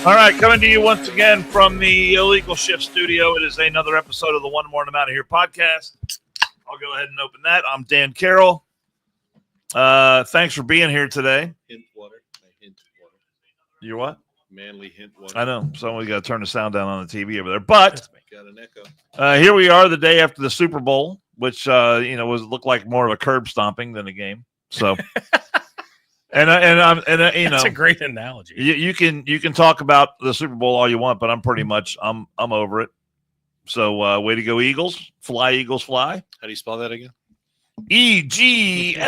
All right, coming to you once again from the Illegal Shift Studio. It is another episode of the One More and I'm Out of Here podcast. I'll go ahead and open that. I'm Dan Carroll. Thanks for being here today. Hint water. You're what? Manly hint water. I know. Someone got to turn the sound down on the TV over there. But got an echo. Here we are the day after the Super Bowl, which looked like more of a curb stomping than a game. So That's a great analogy. You can talk about the Super Bowl all you want, but I'm pretty much I'm over it. So way to go, Eagles! Fly, Eagles, fly. How do you spell that again? EGLEGS,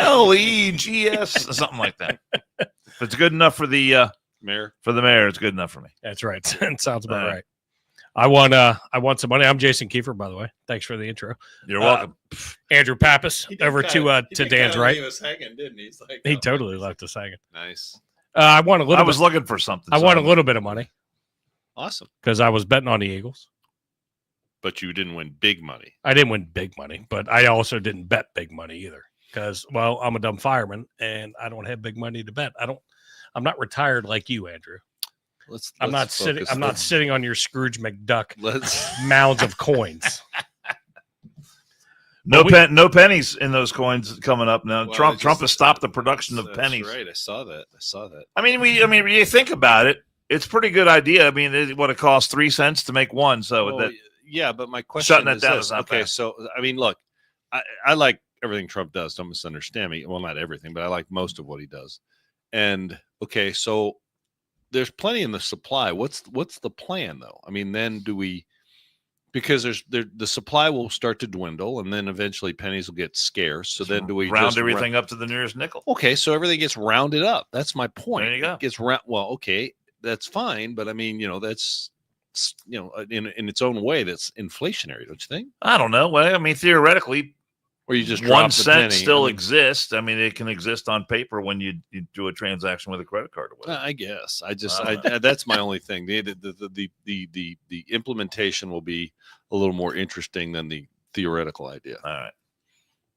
something like that. If it's good enough for the mayor, it's good enough for me. That's right. It sounds about right. I want some money. I'm Jason Kiefer, by the way. Thanks for the intro. You're welcome. Andrew Pappas over to Dan's right. He was hanging, didn't he? He totally left us hanging. Nice. I was looking for something. I won a little bit of money. Awesome. Because I was betting on the Eagles. But you didn't win big money. I didn't win big money, but I also didn't bet big money either. Because, well, I'm a dumb fireman and I don't have big money to bet. I'm not retired like you, Andrew. I'm not sitting on your Scrooge McDuck mounds of coins. No pennies in those coins coming up now. Well, Trump has stopped the production of pennies. Right, I saw that. I mean, when you think about it, it's a pretty good idea. I mean, it costs 3 cents to make one. So yeah, but my question shutting is that down this. is not Okay, bad. so I mean, look, I like everything Trump does. Don't misunderstand me. Well, not everything, but I like most of what he does. And okay, so there's plenty in the supply. What's the plan though? I mean, then do we? Because the supply will start to dwindle, and then eventually pennies will get scarce. So then do we round everything up to the nearest nickel? Okay, so everything gets rounded up. That's my point. There you go. It gets well, okay, that's fine, but I mean, that's in its own way, that's inflationary, don't you think? I don't know. Well, I mean, theoretically, or you just 1 cent still exists. I mean, it can exist on paper when you do a transaction with a credit card or whatever. I guess. That's my only thing. The implementation will be a little more interesting than the theoretical idea. All right.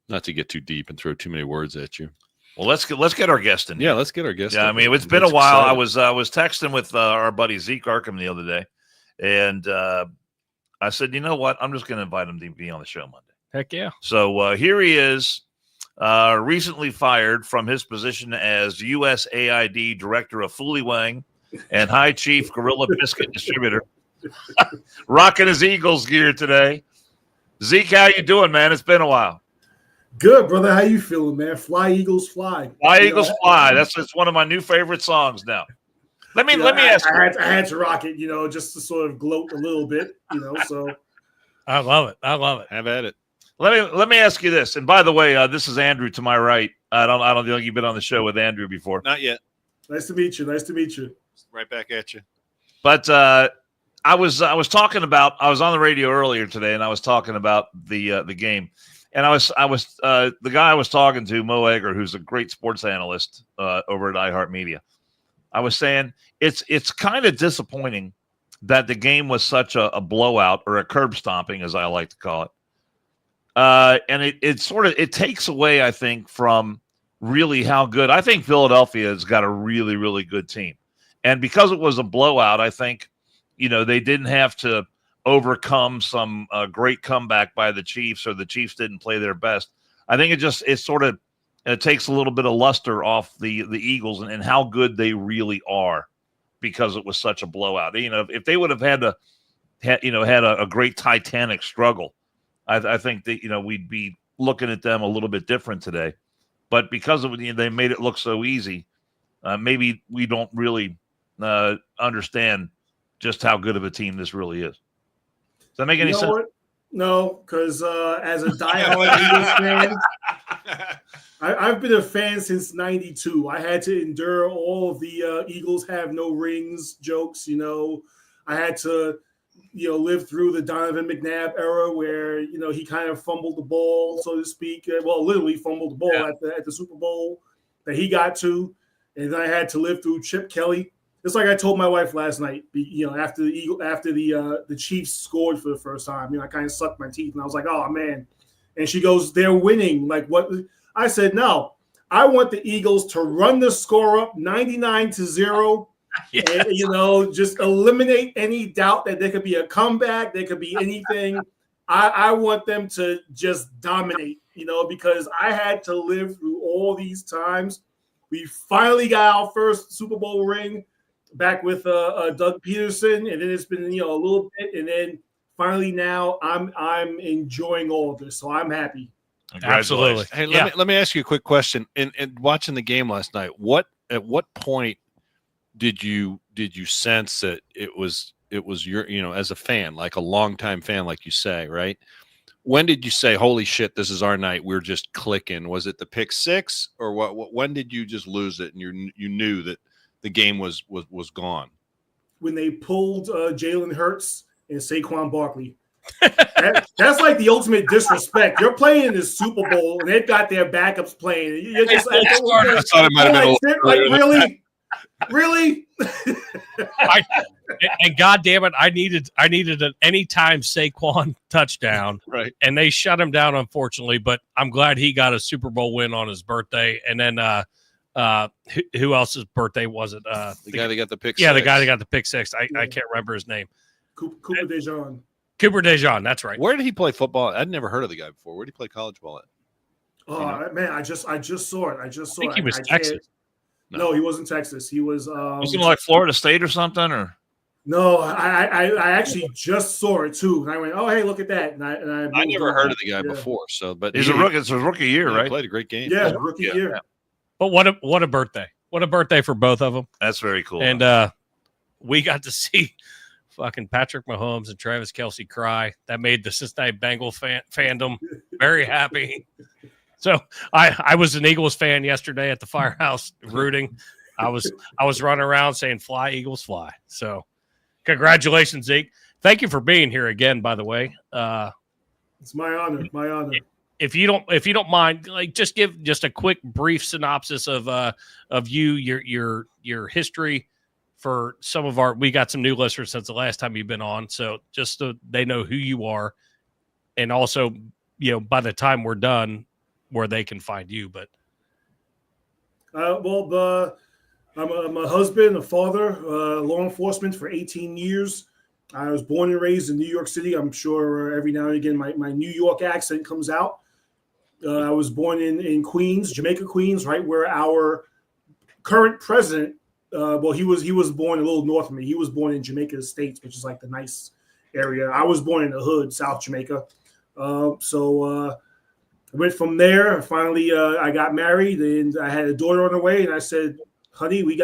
Not to get too deep and throw too many words at you. Well, let's get our guest in. Yeah, let's get our guest. Yeah, I mean, it's been a while. Excited. I was texting with our buddy Zeek Arkham the other day, and I said, you know what? I'm just going to invite him to be on the show Monday. Heck yeah. So here he is, recently fired from his position as USAID Director of Foolie Wang and High Chief Gorilla Biscuit Distributor, rocking his Eagles gear today. Zeke, how you doing, man? It's been a while. Good, brother. How you feeling, man? Fly, Eagles, fly. Fly, Eagles, fly. It's one of my new favorite songs now. Let me ask you. I had to rock it, just to sort of gloat a little bit, so. I love it. Have at it. Let me ask you this. And by the way, this is Andrew to my right. I don't think you've been on the show with Andrew before. Not yet. Nice to meet you. Right back at you. But I was talking about. I was on the radio earlier today, and I was talking about the game. And I was the guy I was talking to, Mo Egger, who's a great sports analyst over at iHeartMedia. I was saying it's kind of disappointing that the game was such a blowout, or a curb stomping, as I like to call it. And it takes away, I think, from really how good. I think Philadelphia has got a really, really good team. And because it was a blowout, I think, they didn't have to overcome some great comeback by the Chiefs, or the Chiefs didn't play their best. I think it takes a little bit of luster off the Eagles and how good they really are, because it was such a blowout. If they would have had a great Titanic struggle, I think that we'd be looking at them a little bit different today. But because of they made it look so easy, maybe we don't really understand just how good of a team this really is. Does that make any sense? What? No, because as a diehard Eagles fan, I've been a fan since '92. I had to endure all of the Eagles have no rings jokes. I had to, live through the Donovan McNabb era where he kind of fumbled the ball, so to speak. Well, literally fumbled the ball at the Super Bowl that he got to, and then I had to live through Chip Kelly. Just like I told my wife last night, after the Chiefs scored for the first time, I kind of sucked my teeth and I was like, oh man. And she goes, they're winning. Like what? I said, no, I want the Eagles to run the score up 99-0 And, just eliminate any doubt that there could be a comeback. There could be anything. I want them to just dominate, because I had to live through all these times. We finally got our first Super Bowl ring back with Doug Peterson, and then it's been a little bit, and then finally now I'm enjoying all of this, so I'm happy. Absolutely. Hey, let me ask you a quick question. In watching the game last night, at what point did you sense that it was your, as a fan, like a longtime fan, like you say, right? When did you say, holy shit, this is our night, we're just clicking? Was it the pick six, or what? When did you just lose it and you knew that the game was gone? When they pulled Jalen Hurts and Saquon Barkley. That's like the ultimate disrespect. You're playing in the Super Bowl and they've got their backups playing. You're just like, really? And God damn it, I needed an anytime Saquon touchdown, right? And they shut him down, unfortunately. But I'm glad he got a Super Bowl win on his birthday. And then who else's birthday was it? The guy that got the pick. Yeah, six. the guy that got the pick six. I can't remember his name. Cooper DeJean. Cooper DeJean, that's right. Where did he play football? I'd never heard of the guy before. Where did he play college ball at? Oh man, I just saw it. I think he was Texas. No, he wasn't Texas. He was. Wasn't it like Florida State or something, or? No, I actually just saw it too, and I went, "Oh, hey, look at that!" And I never heard of the guy before. So, but he's a rookie. It's his rookie year, right? He played a great game. Yeah, rookie year. Yeah. But what a birthday! What a birthday for both of them. That's very cool. And we got to see fucking Patrick Mahomes and Travis Kelce cry. That made the Cincinnati Bengals fandom very happy. So I was an Eagles fan yesterday at the firehouse rooting. I was running around saying "Fly Eagles, fly." So congratulations, Zeke. Thank you for being here again. By the way, it's my honor. My honor. If you don't mind, like just give just a quick brief synopsis of you, your history for some of we got some new listeners since the last time you've been on. So just so they know who you are, and also, by the time we're done, where they can find you. But I'm a husband, a father, law enforcement for 18 years. I was born and raised in New York City. I'm sure every now and again my New York accent comes out. I was born in Queens, Jamaica, Queens, right where our current president, he was born a little north of me. He was born in Jamaica Estates, which is like the nice area. I was born in the hood, South Jamaica. I went from there. Finally, I got married, and I had a daughter on the way. And I said, "Honey, we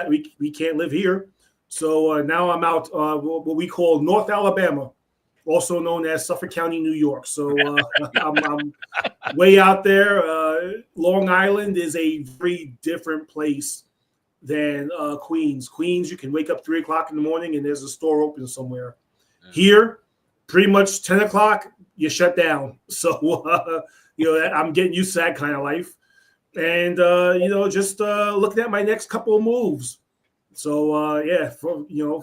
can't live here." So now I'm out what we call North Alabama, also known as Suffolk County, New York. So I'm way out there. Long Island is a very different place than Queens. Queens, you can wake up 3 o'clock in the morning and there's a store open somewhere. Yeah. Here, pretty much 10 o'clock, you shut down. So, I'm getting used to that kind of life. And, just looking at my next couple of moves. So,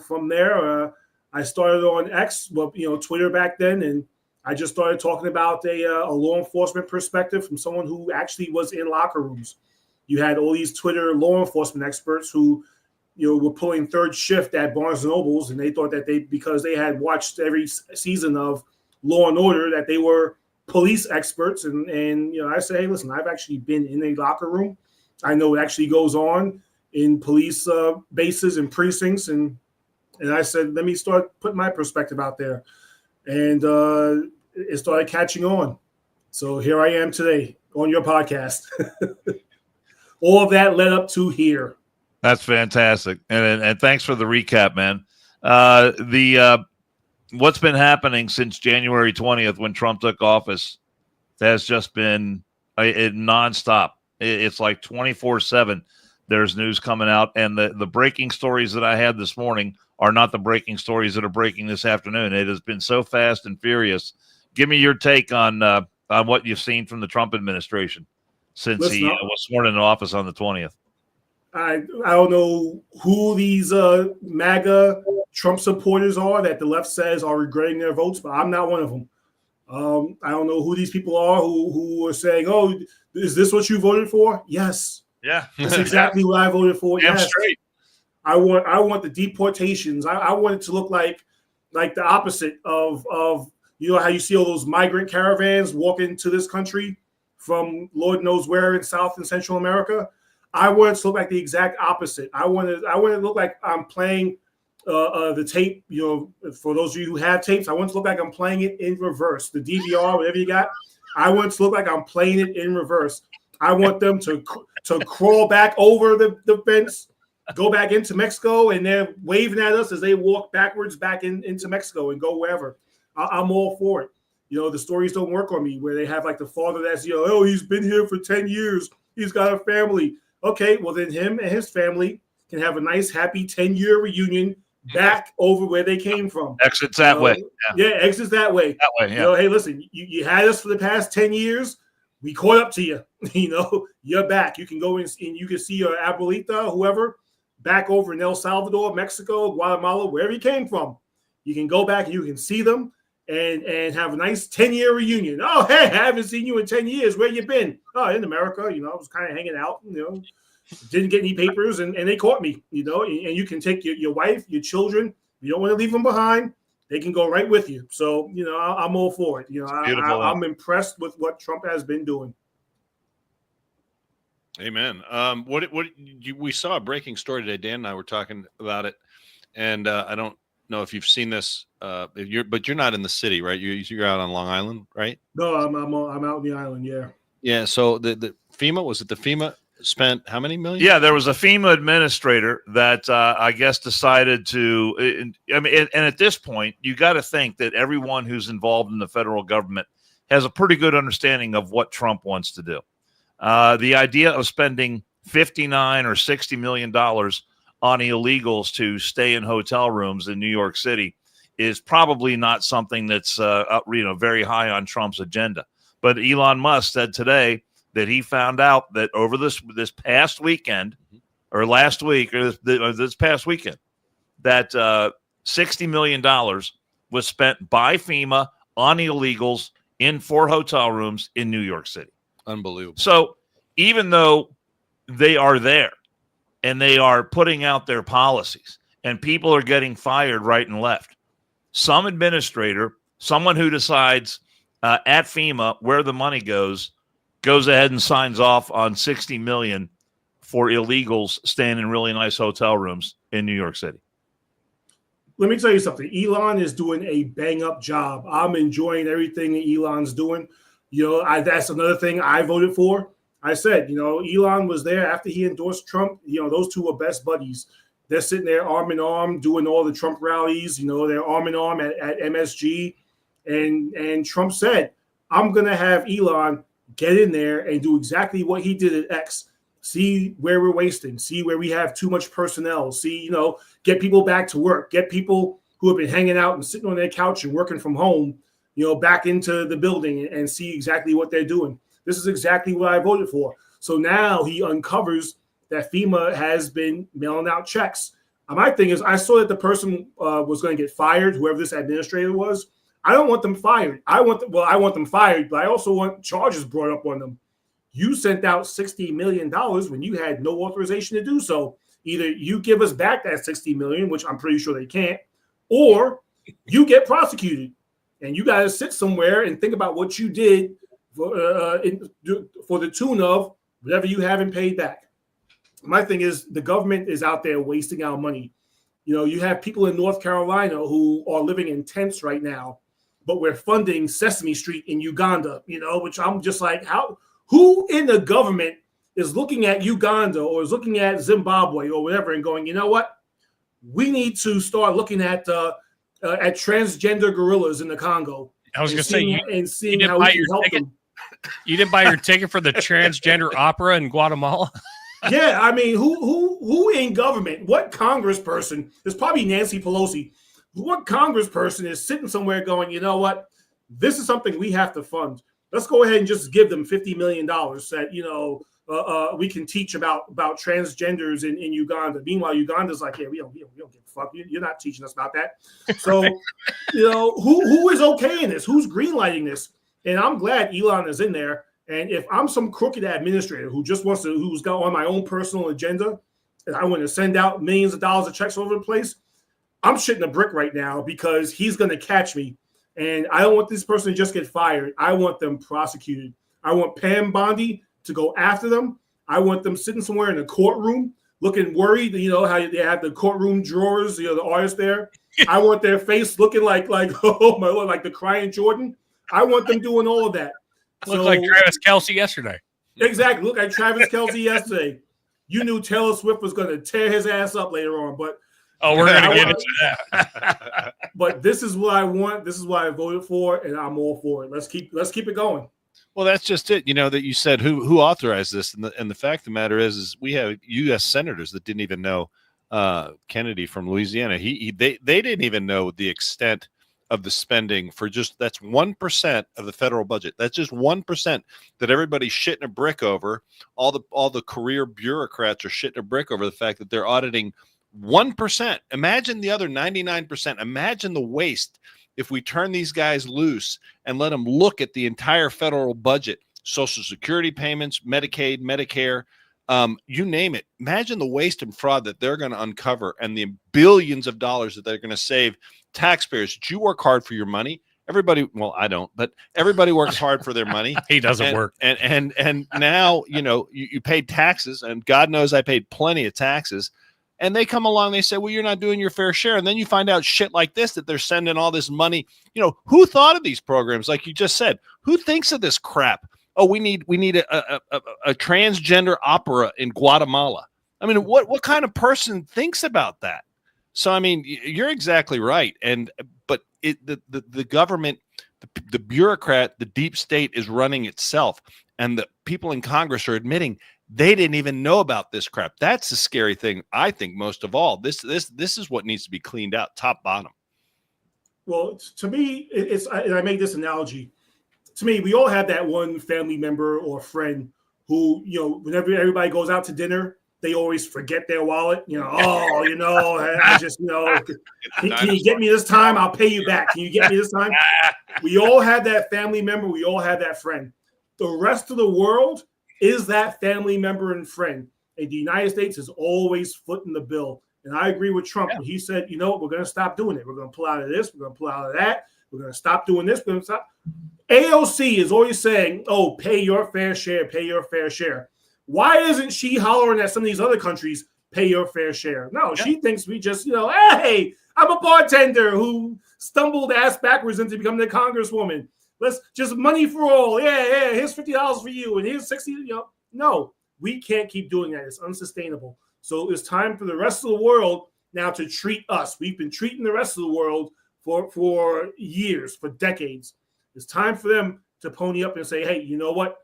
from there, I started on X, Twitter back then, and I just started talking about a law enforcement perspective from someone who actually was in locker rooms. You had all these Twitter law enforcement experts who, were pulling third shift at Barnes & Nobles, and they thought that because they had watched every season of Law and Order, that they were police experts. And I say, hey, listen, I've actually been in a locker room. I know what actually goes on in police bases and precincts. And I said, let me start putting my perspective out there. And it started catching on. So here I am today on your podcast. All of that led up to here. That's fantastic. And thanks for the recap, man. What's been happening since January 20th when Trump took office has just been nonstop. It's like 24/7. There's news coming out, and the breaking stories that I had this morning are not the breaking stories that are breaking this afternoon. It has been so fast and furious. Give me your take on what you've seen from the Trump administration since he was sworn into office on the 20th. I don't know who these MAGA Trump supporters are that the left says are regretting their votes, but I'm not one of them. I don't know who these people are who are saying, "Oh, is this what you voted for?" Yes. Yeah. That's exactly what I voted for. Damn yes. straight. I want the deportations. I want it to look like the opposite of how you see all those migrant caravans walking to this country from Lord knows where in South and Central America. I want it to look like the exact opposite. I want it to look like I'm playing the tape. For those of you who have tapes, I want it to look like I'm playing it in reverse. The DVR, whatever you got, I want it to look like I'm playing it in reverse. I want them to crawl back over the fence, go back into Mexico, and they're waving at us as they walk backwards back into Mexico and go wherever. I'm all for it. The stories don't work on me where they have like the father that's, oh, he's been here for 10 years. He's got a family. Okay, well, then him and his family can have a nice, happy 10-year reunion back over where they came from. Exits that way. Yeah, exits that way. That way, yeah. Hey, listen, you had us for the past 10 years. We caught up to you. You're back. You can go in and you can see your abuelita, whoever, back over in El Salvador, Mexico, Guatemala, wherever you came from. You can go back and you can see them and have a nice 10-year reunion. Oh, hey, I haven't seen you in 10 years. Where you been? Oh, in America. I was kind of hanging out, didn't get any papers and they caught me, and you can take your wife, your children. You don't want to leave them behind. They can go right with you. So, I'm all for it. I'm impressed with what Trump has been doing. Amen. We saw a breaking story today. Dan and I were talking about it, and I don't know if you've seen this. But you're not in the city, right? You're out on Long Island, right? No, I'm out on the island. Yeah. Yeah. So the FEMA, was it the FEMA spent how many million? Yeah, there was a FEMA administrator that I guess decided to. And at this point, you got to think that everyone who's involved in the federal government has a pretty good understanding of what Trump wants to do. The idea of spending $59 or $60 million on illegals to stay in hotel rooms in New York City is probably not something that's very high on Trump's agenda. But Elon Musk said today that he found out that over this past weekend, or last week, or this past weekend, that $60 million was spent by FEMA on illegals in 4 hotel rooms in New York City. Unbelievable. So even though they are there and they are putting out their policies and people are getting fired right and left, some administrator, someone who decides at FEMA where the money goes ahead and signs off on $60 million for illegals staying in really nice hotel rooms in New York City. Let me tell you something. Elon is doing a bang-up job. I'm enjoying everything that Elon's doing. That's another thing I voted for. I said, Elon was there after he endorsed Trump. Those two were best buddies. They're sitting there arm in arm doing all the Trump rallies. They're arm in arm at MSG. And Trump said, I'm going to have Elon get in there and do exactly what he did at X. See where we're wasting. See where we have too much personnel. See, get people back to work. Get people who have been hanging out and sitting on their couch and working from home, back into the building and see exactly what they're doing. This is exactly what I voted for. So now he uncovers that FEMA has been mailing out checks. My thing is, I saw that the person was going to get fired, whoever this administrator was. I don't want them fired. I want them fired, but I also want charges brought up on them. You sent out $60 million when you had no authorization to do so. Either you give us back that $60 million, which I'm pretty sure they can't, or you get prosecuted. And you got to sit somewhere and think about what you did for the tune of whatever you haven't paid back. My thing is, the government is out there wasting our money. You have people in North Carolina who are living in tents right now, but we're funding Sesame Street in Uganda, which I'm just like, who in the government is looking at Uganda or is looking at Zimbabwe or whatever and going, you know what? We need to start looking at transgender gorillas in the Congo. I was going to say, seeing how we can help them. You didn't buy your ticket for the transgender opera in Guatemala? Yeah, I mean, who in government? What congressperson? There's probably Nancy Pelosi. What congressperson is sitting somewhere going, you know what? This is something we have to fund. Let's go ahead and just give them $50 million that we can teach about transgenders in Uganda. Meanwhile, Uganda's like, yeah, we don't give a fuck. You're not teaching us about that. So, who is okay in this? Who's greenlighting this? And I'm glad Elon is in there. And if I'm some crooked administrator who's got on my own personal agenda, and I want to send out millions of dollars of checks all over the place, I'm shitting a brick right now because he's going to catch me. And I don't want this person to just get fired. I want them prosecuted. I want Pam Bondi to go after them. I want them sitting somewhere in a courtroom looking worried. You know how they have the courtroom drawers, the artists there. I want their face looking like oh my Lord, like the crying Jordan. I want them doing all of that. Look like Travis Kelce yesterday. Exactly. Look like Travis Kelce yesterday. You knew Taylor Swift was going to tear his ass up later on, but we're going to get into that. But this is what I want. This is what I voted for, and I'm all for it. Let's keep it going. Well, that's just it. That you said who authorized this, and the fact of the matter is we have U.S. senators that didn't even know Kennedy from Louisiana. They didn't even know the extent of the spending for that's 1% of the federal budget. That's just 1% that everybody's shitting a brick over. All the career bureaucrats are shitting a brick over the fact that they're auditing 1%. Imagine the other 99%. Imagine the waste if we turn these guys loose and let them look at the entire federal budget, Social Security payments, Medicaid, Medicare, you name it. Imagine the waste and fraud that they're going to uncover and the billions of dollars that they're going to save taxpayers. Did you work hard for your money? Everybody, well, I don't, but everybody works hard for their money. He doesn't work. And now, you paid taxes, and God knows I paid plenty of taxes. And they come along, they say, well, you're not doing your fair share. And then you find out shit like this, that they're sending all this money. Who thought of these programs? Like you just said, who thinks of this crap? Oh, we need a transgender opera in Guatemala. I mean, what kind of person thinks about that? So, I mean, you're exactly right. But the government, the bureaucrat, the deep state is running itself. And the people in Congress are admitting they didn't even know about this crap. That's the scary thing, I think, most of all. This is what needs to be cleaned out, top, bottom. Well, to me, and I made this analogy. To me, we all have that one family member or friend who, whenever everybody goes out to dinner, they always forget their wallet. I just, can you get me this time? I'll pay you back. Can you get me this time? We all have that family member. We all have that friend. The rest of the world is that family member and friend. And the United States is always footing the bill. And I agree with Trump when he said, we're going to stop doing it. We're going to pull out of this. We're going to pull out of that. We're going to stop doing this. We're going to stop. AOC is always saying, pay your fair share, pay your fair share. Why isn't she hollering at some of these other countries, pay your fair share? No, she thinks we just, hey, I'm a bartender who stumbled ass backwards into becoming a congresswoman. Let's just money for all. Yeah, here's $50 for you, and here's $60. No, we can't keep doing that. It's unsustainable. So it's time for the rest of the world now to treat us. We've been treating the rest of the world for years, for decades. It's time for them to pony up and say, hey, you know what?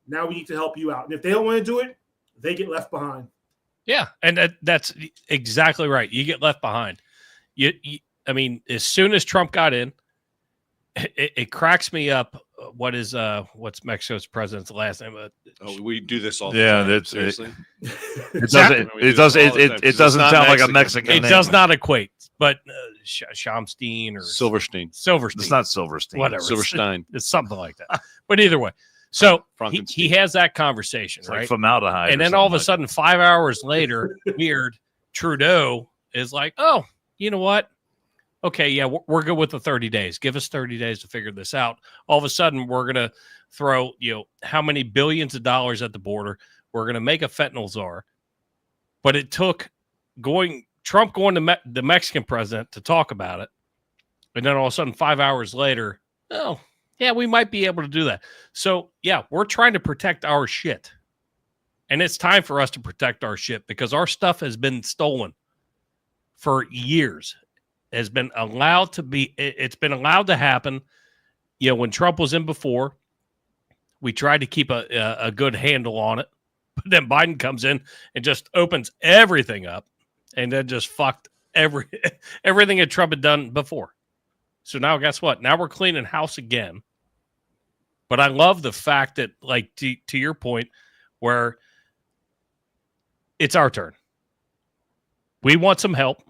Now we need to help you out. And if they don't want to do it, they get left behind. Yeah, and that's exactly right. You get left behind. I mean, as soon as Trump got in, it cracks me up. What's Mexico's president's last name? We do this all the time. That's seriously. It doesn't sound like a Mexican. It does not equate. But Shamstein or Silverstein. It's not Silverstein. Whatever. Silverstein. It's something like that. But either way, so he has that conversation, it's right? like formaldehyde. And then all of a sudden, 5 hours later, weird Trudeau is like, oh, you know what? Okay, yeah, we're good with the 30 days. Give us 30 days to figure this out. All of a sudden, we're going to throw, how many billions of dollars at the border. We're going to make a fentanyl czar. But it took Trump going to the Mexican president to talk about it. And then all of a sudden, 5 hours later, oh, yeah, we might be able to do that. So, yeah, we're trying to protect our shit. And it's time for us to protect our shit because our stuff has been stolen for years. It's been allowed to happen. When Trump was in before, we tried to keep a good handle on it. But then Biden comes in and just opens everything up and then just fucked everything that Trump had done before. So now guess what? Now we're cleaning house again. But I love the fact that, like, to your point, where it's our turn. We want some help.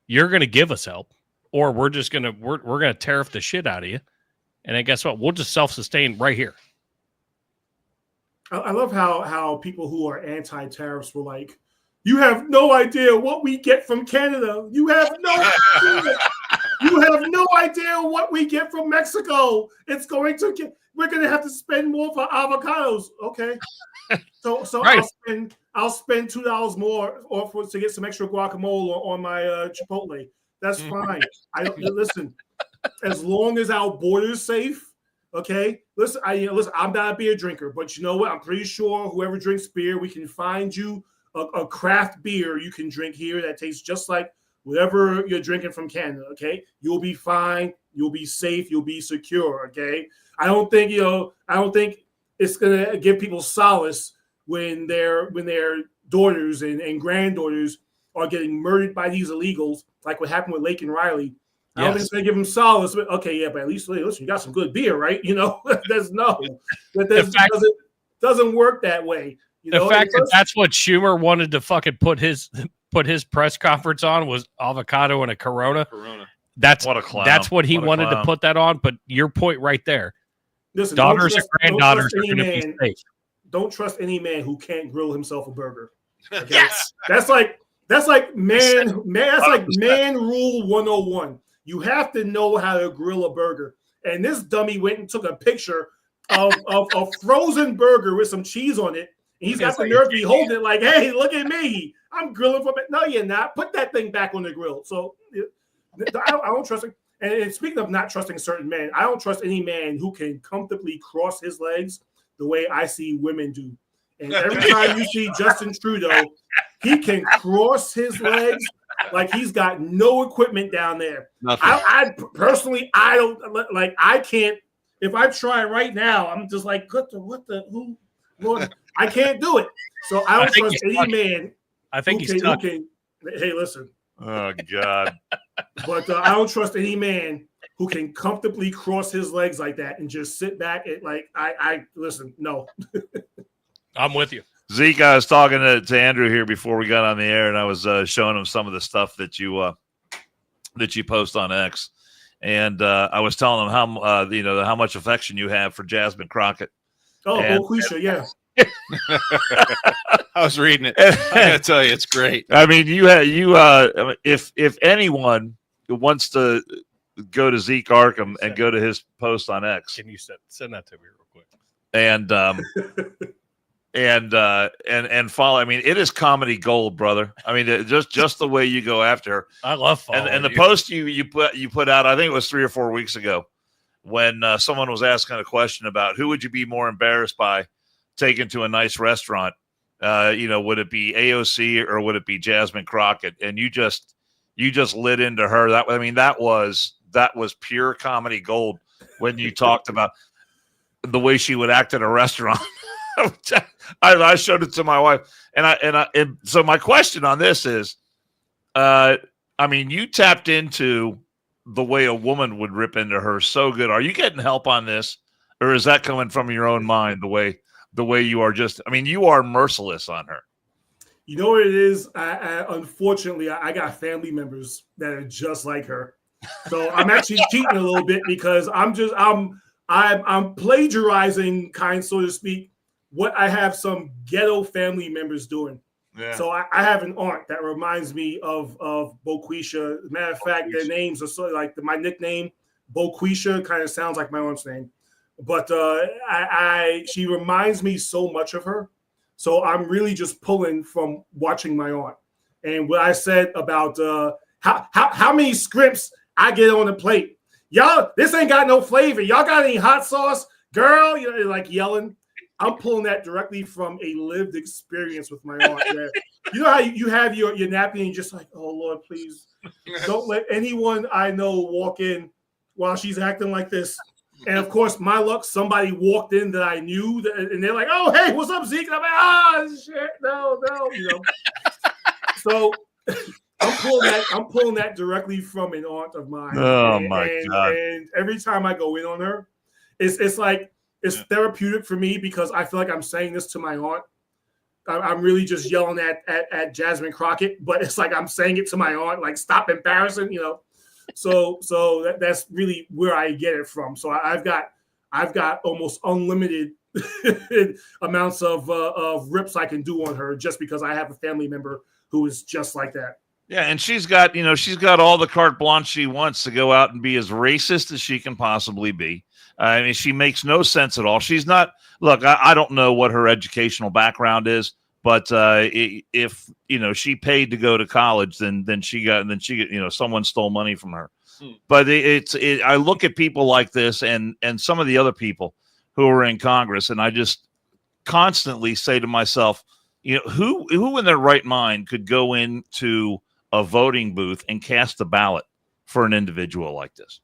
You're going to give us help, or we're just going to tariff the shit out of you. And then guess what? We'll just self-sustain right here. I love how people who are anti-tariffs were like, You have no idea what we get from Canada. You have no idea. You have no idea what we get from Mexico. It's going to get. We're going to have to spend more for avocados. Okay. So Right. I'll spend $2 more to get some extra guacamole on my Chipotle. That's fine. I don't listen. As long as our border's safe. Okay, listen. I'm not a beer drinker, but you know what? I'm pretty sure whoever drinks beer, we can find you a craft beer you can drink here that tastes just like whatever you're drinking from Canada. Okay, you'll be fine. You'll be safe. You'll be secure. Okay, I don't think it's gonna give people solace when their daughters and granddaughters are getting murdered by these illegals, like what happened with Lake and Riley. I don't think it's going to give them solace. But okay, yeah, but at least listen, you got some good beer, right? You know, doesn't work that way. You know? The fact that that's what Schumer wanted to fucking put his press conference on was avocado and a Corona. That's what a clown. That's what he wanted to put that on. But your point right there. Listen, daughters and granddaughters are going to be safe. Don't trust any man who can't grill himself a burger. Okay? Yes, that's like man rule 101. You have to know how to grill a burger. And this dummy went and took a picture of a frozen burger with some cheese on it. And he's got the nerve to be holding it like, hey, look at me. I'm grilling from it. No, you're not. Put that thing back on the grill. So I don't trust it. And speaking of not trusting certain men, I don't trust any man who can comfortably cross his legs the way I see women do. And every time you see Justin Trudeau, he can cross his legs like he's got no equipment down there. I personally, I don't like. I can't. If I try right now, I'm just like, who? Lord, I can't do it. So I don't trust any man. I think he's stuck. Hey, listen. Oh God. But I don't trust any man who can comfortably cross his legs like that and just sit back and like I listen. No. I'm with you. Zeke, I was talking to Andrew here before we got on the air, and I was showing him some of the stuff that you post on X, and I was telling him how much affection you have for Jasmine Crockett. Oh, Boquisha, yeah. I was reading it. I gotta tell you, it's great. I mean, if anyone wants to go to Zeek Arkham and go to his post on X, can you send that to me real quick? And follow. I mean, it is comedy gold, brother. I mean, just the way you go after her. I love following. And the post you put out, I think it was 3 or 4 weeks ago, when someone was asking a question about who would you be more embarrassed by taking to a nice restaurant. Would it be AOC or would it be Jasmine Crockett? And you just lit into her. That was pure comedy gold when you talked about the way she would act at a restaurant. I showed it to my wife, and so my question on this is, you tapped into the way a woman would rip into her so good. Are you getting help on this, or is that coming from your own mind? The way you are you are merciless on her. You know what it is? Unfortunately, I got family members that are just like her, so I'm actually cheating a little bit because I'm plagiarizing, so to speak, what I have some ghetto family members doing. Yeah. So I have an aunt that reminds me of Boquisha. Matter of fact, their names are sort of like my nickname, Boquisha, kind of sounds like my aunt's name. But she reminds me so much of her. So I'm really just pulling from watching my aunt. And what I said about how many scripts I get on the plate. Y'all, this ain't got no flavor. Y'all got any hot sauce? Girl, like yelling. I'm pulling that directly from a lived experience with my aunt. Where, you know how you have your napkin and you're just like, oh, Lord, please don't let anyone I know walk in while she's acting like this. And, of course, my luck, somebody walked in that I knew, and they're like, oh, hey, what's up, Zeke? And I'm like, shit, no. So I'm pulling that directly from an aunt of mine. Oh, my God. And every time I go in on her, it's like, it's therapeutic for me because I feel like I'm saying this to my aunt. I'm really just yelling at Jasmine Crockett, but it's like I'm saying it to my aunt, like, stop embarrassing, So that's really where I get it from. So I've got almost unlimited amounts of rips I can do on her just because I have a family member who is just like that. Yeah, and she's got all the carte blanche she wants to go out and be as racist as she can possibly be. I mean, she makes no sense at all. She's not. Look, I don't know what her educational background is, but if she paid to go to college, then she got someone stole money from her. But I look at people like this and some of the other people who are in Congress, and I just constantly say to myself, who in their right mind could go into a voting booth and cast a ballot for an individual like this?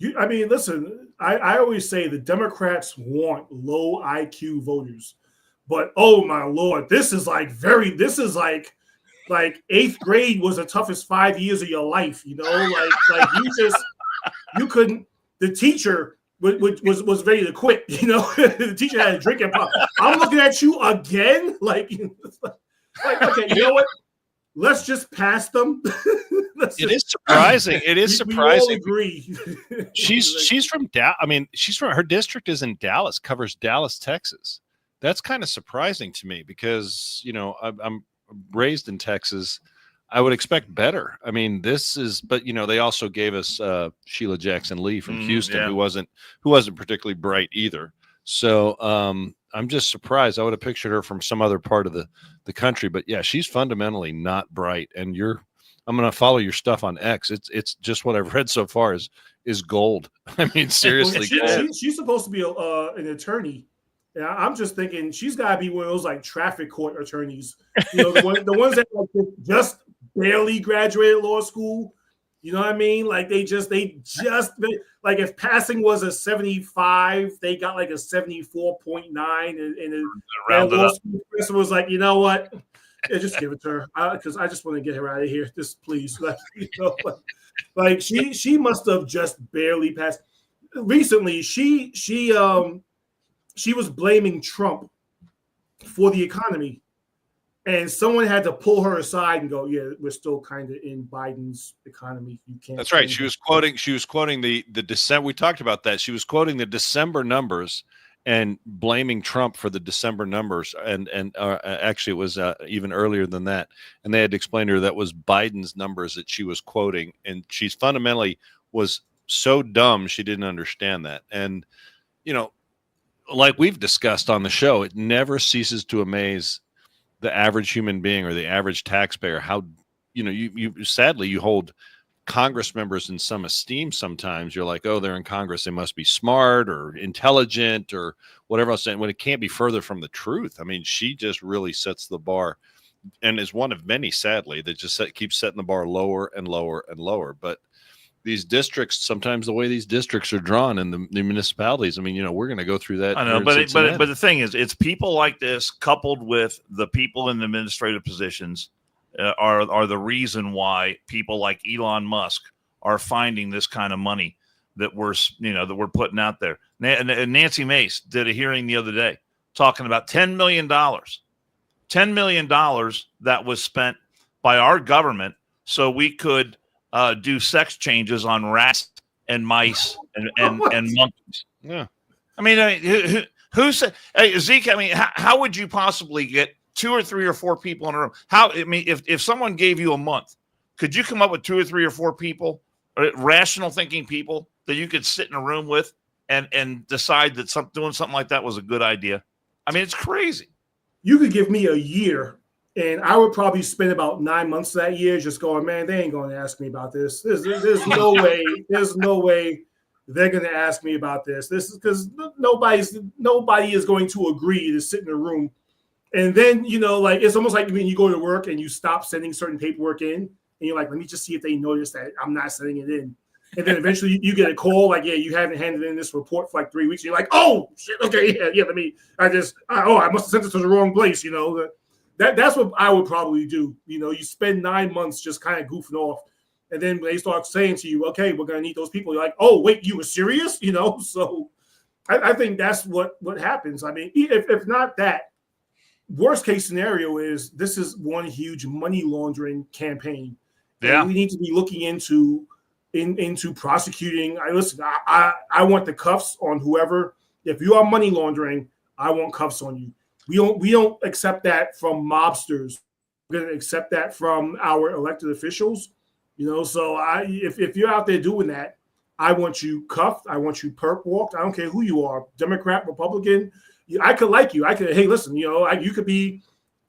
Listen, I always say the Democrats want low IQ voters, but oh my Lord, this is like 8th grade was the toughest 5 years of your life, you couldn't. The teacher was ready to quit, the teacher had a drinking problem. I'm looking at you again, okay, you know what? Let's just pass them. It is surprising. It is surprising. We all agree. She's from Dallas. I mean, her district is in Dallas, covers Dallas, Texas. That's kind of surprising to me because I'm raised in Texas. I would expect better. I mean, but they also gave us Sheila Jackson Lee from Houston, who wasn't particularly bright either. So I'm just surprised. I would have pictured her from some other part of the country, but yeah, she's fundamentally not bright. And I'm going to follow your stuff on X. It's just what I've read so far is gold. I mean, seriously, she's supposed to be an attorney. And I'm just thinking she's got to be one of those like traffic court attorneys, the ones that just barely graduated law school. You know what I mean? Like they just like if passing was a 75, they got like a 74.9, and the law school professor was like, you know what? Yeah, just give it to her because I just want to get her out of here. Just please, like she must have just barely passed. Recently, she was blaming Trump for the economy. And someone had to pull her aside and go, yeah, we're still kind of in Biden's economy. You can't. That's right. She was quoting the December. We talked about that. She was quoting the December numbers and blaming Trump for the December numbers. And actually it was even earlier than that. And they had to explain to her that was Biden's numbers that she was quoting. And she's fundamentally was so dumb she didn't understand that. And, like we've discussed on the show, it never ceases to amaze the average human being or the average taxpayer how you sadly you hold Congress members in some esteem. Sometimes you're like, oh, they're in Congress, they must be smart or intelligent or whatever else, and when it can't be further from the truth. I mean, she just really sets the bar and is one of many, sadly, that just keeps setting the bar lower and lower and lower. But these districts, sometimes the way these districts are drawn in the municipalities, I mean, we're going to go through that. I know, but the thing is, it's people like this coupled with the people in the administrative positions are the reason why people like Elon Musk are finding this kind of money that we're putting out there. Nancy Mace did a hearing the other day talking about $10 million that was spent by our government so we could do sex changes on rats and mice and monkeys. Yeah. I mean, who said, hey, Zeke, I mean, how would you possibly get 2 or 3 or 4 people in a room? If someone gave you a month, could you come up with 2 or 3 or 4 people, rational thinking people that you could sit in a room with and decide that doing something like that was a good idea? I mean, it's crazy. You could give me a year and I would probably spend about 9 months of that year just going, man, they ain't going to ask me about this. There's no way. There's no way they're going to ask me about this. This is because nobody is going to agree to sit in a room. And then, like, it's almost like when you go to work and you stop sending certain paperwork in and you're like, let me just see if they notice that I'm not sending it in. And then eventually you get a call like, yeah, you haven't handed in this report for like 3 weeks. And you're like, oh, shit, okay, yeah, I must have sent it to the wrong place, That's what I would probably do. You spend 9 months just kind of goofing off. And then they start saying to you, okay, we're going to need those people. You're like, oh, wait, you were serious? So I think that's what happens. I mean, if not that, worst case scenario is this is one huge money laundering campaign. Yeah. And we need to be looking into prosecuting. I want the cuffs on whoever. If you are money laundering, I want cuffs on you. We don't accept that from mobsters going to accept that from our elected officials. So if you're out there doing that, I want you cuffed. I want you perp walked. I don't care who you are, Democrat, Republican. I could like you. Hey, listen, you could be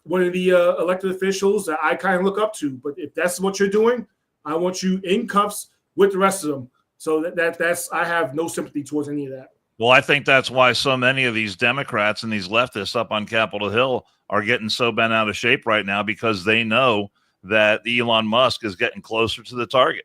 one of the elected officials that I kind of look up to. But if that's what you're doing, I want you in cuffs with the rest of them. So that's I have no sympathy towards any of that. Well, I think that's why so many of these Democrats and these leftists up on Capitol Hill are getting so bent out of shape right now, because they know that Elon Musk is getting closer to the target.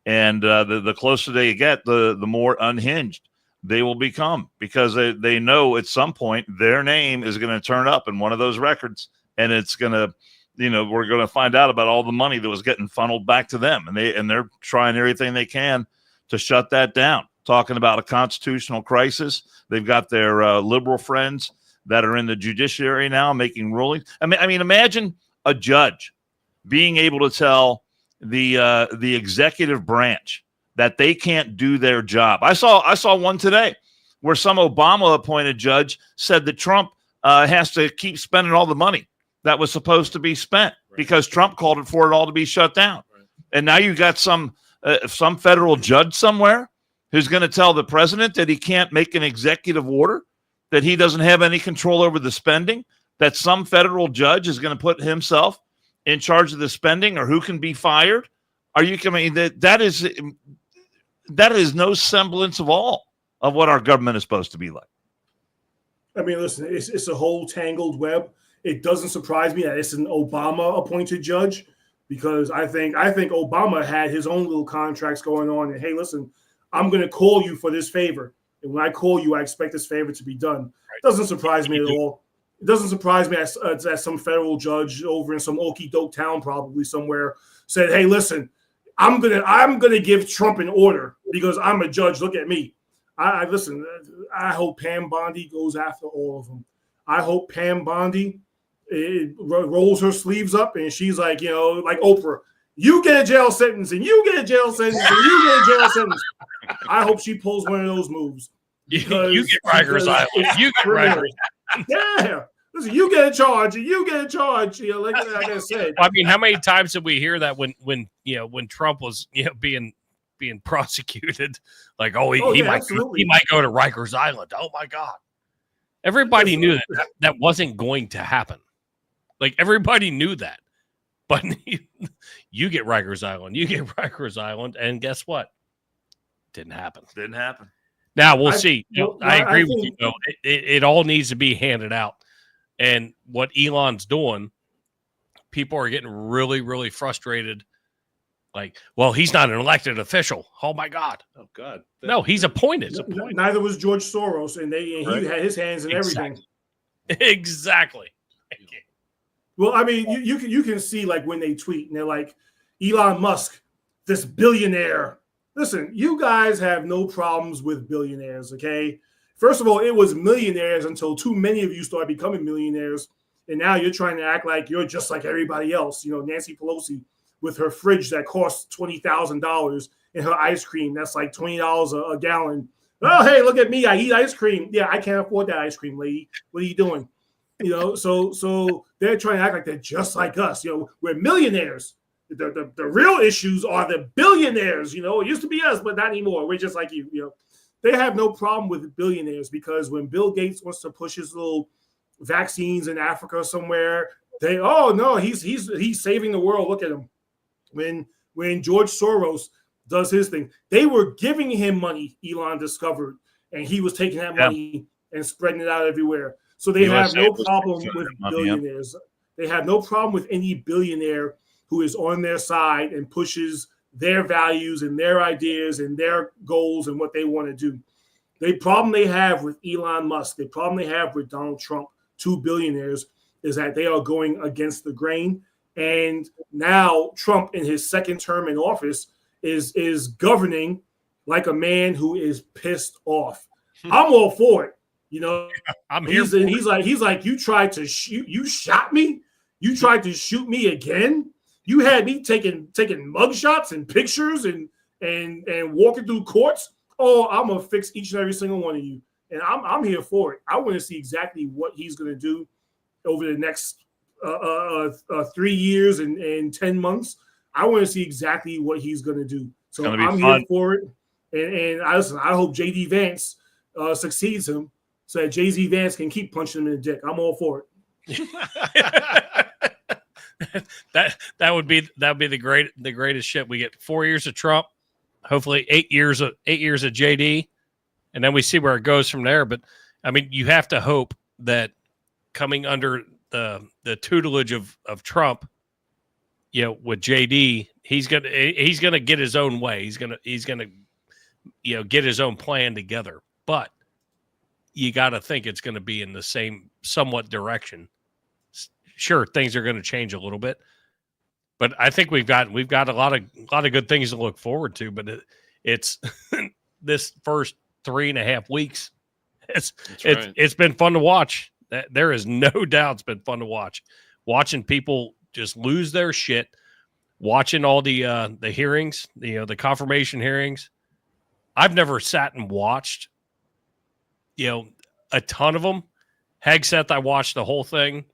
And the closer they get, the more unhinged they will become, because they know at some point their name is going to turn up in one of those records, and it's going to, we're going to find out about all the money that was getting funneled back to them. And they're trying everything they can to shut that down. Talking about a constitutional crisis. They've got their liberal friends that are in the judiciary now making rulings. I mean, imagine a judge being able to tell the executive branch that they can't do their job. I saw one today where some Obama appointed judge said that Trump has to keep spending all the money that was supposed to be spent, because Trump called for it all to be shut down. And now you got some federal judge somewhere who's going to tell the president that he can't make an executive order, that he doesn't have any control over the spending, that some federal judge is going to put himself in charge of the spending, or who can be fired. Are you coming? That is no semblance of all of what our government is supposed to be like. I mean, listen, it's a whole tangled web. It doesn't surprise me that it's an Obama appointed judge, because I think Obama had his own little contracts going on. And hey, listen, I'm going to call you for this favor, and when I call you, I expect this favor to be done. It doesn't surprise me at all. It doesn't surprise me that some federal judge over in some okey-doke town probably somewhere said, hey, listen, I'm gonna give Trump an order because I'm a judge. Look at me. Listen, I hope Pam Bondi goes after all of them. I hope Pam Bondi rolls her sleeves up and she's like, like Oprah, you get a jail sentence and you get a jail sentence and you get a jail sentence. I hope she pulls one of those moves. You get Rikers Island. You get Rikers. Yeah. Listen, you get a charge. You get a charge. Like I said. I mean, how many times did we hear that when Trump was being prosecuted? Like, he might go to Rikers Island. Oh my God! Everybody knew that wasn't going to happen. Like, everybody knew that. But you get Rikers Island. You get Rikers Island, and guess what? Didn't happen. Now we'll see. I agree with you. It all needs to be handed out. And what Elon's doing, people are getting really, really frustrated. Like, well, he's not an elected official. Oh my God. Oh God. No, he's appointed. Neither was George Soros, and he had his hands in everything. Exactly. Well, I mean, you can see, like, when they tweet and they're like, Elon Musk, this billionaire. Listen, you guys have no problems with billionaires, okay? First of all, it was millionaires until too many of you started becoming millionaires, and now you're trying to act like you're just like everybody else. Nancy Pelosi with her fridge that costs $20,000 and her ice cream that's like $20 a gallon. Oh, hey, look at me. I eat ice cream. Yeah, I can't afford that ice cream, lady. What are you doing? So they're trying to act like they're just like us. We're millionaires. The real issues are the billionaires. It used to be us, but not anymore. We're just like you. They have no problem with billionaires, because when Bill Gates wants to push his little vaccines in Africa somewhere, he's saving the world. Look at him. When George Soros does his thing, they were giving him money, Elon discovered, and he was taking that money and spreading it out everywhere. So they have no problem with billionaires. They have no problem with any billionaire who is on their side and pushes their values and their ideas and their goals and what they want to do. The problem they have with Elon Musk, the problem they have with Donald Trump, two billionaires, is that they are going against the grain. And now Trump, in his second term in office, is governing like a man who is pissed off. I'm all for it. I'm here. He's like, you tried to shoot, you shot me. You tried to shoot me again. You had me taking mugshots and pictures and walking through courts. Oh, I'm gonna fix each and every single one of you, and I'm here for it. I want to see exactly what he's gonna do over the next 3 years and 10 months. I want to see exactly what he's going to do. So I'm fun. here for it. And I hope J.D. Vance succeeds him so that Jay-Z Vance can keep punching him in the dick. I'm all for it. that would be the greatest shit. We get 4 years of Trump, hopefully 8 years of JD, and then we see where it goes from there. But I mean, you have to hope that coming under the tutelage of Trump, with JD, he's gonna get his own way. He's gonna get his own plan together. But you got to think it's going to be in the same somewhat direction. Sure, things are going to change a little bit, but I think we've got a lot of good things to look forward to. But it's this first 3.5 weeks. It's been fun to watch. There is no doubt it's been fun to watch. Watching people just lose their shit. Watching all the hearings, the confirmation hearings. I've never sat and watched, a ton of them. Hegseth, I watched the whole thing.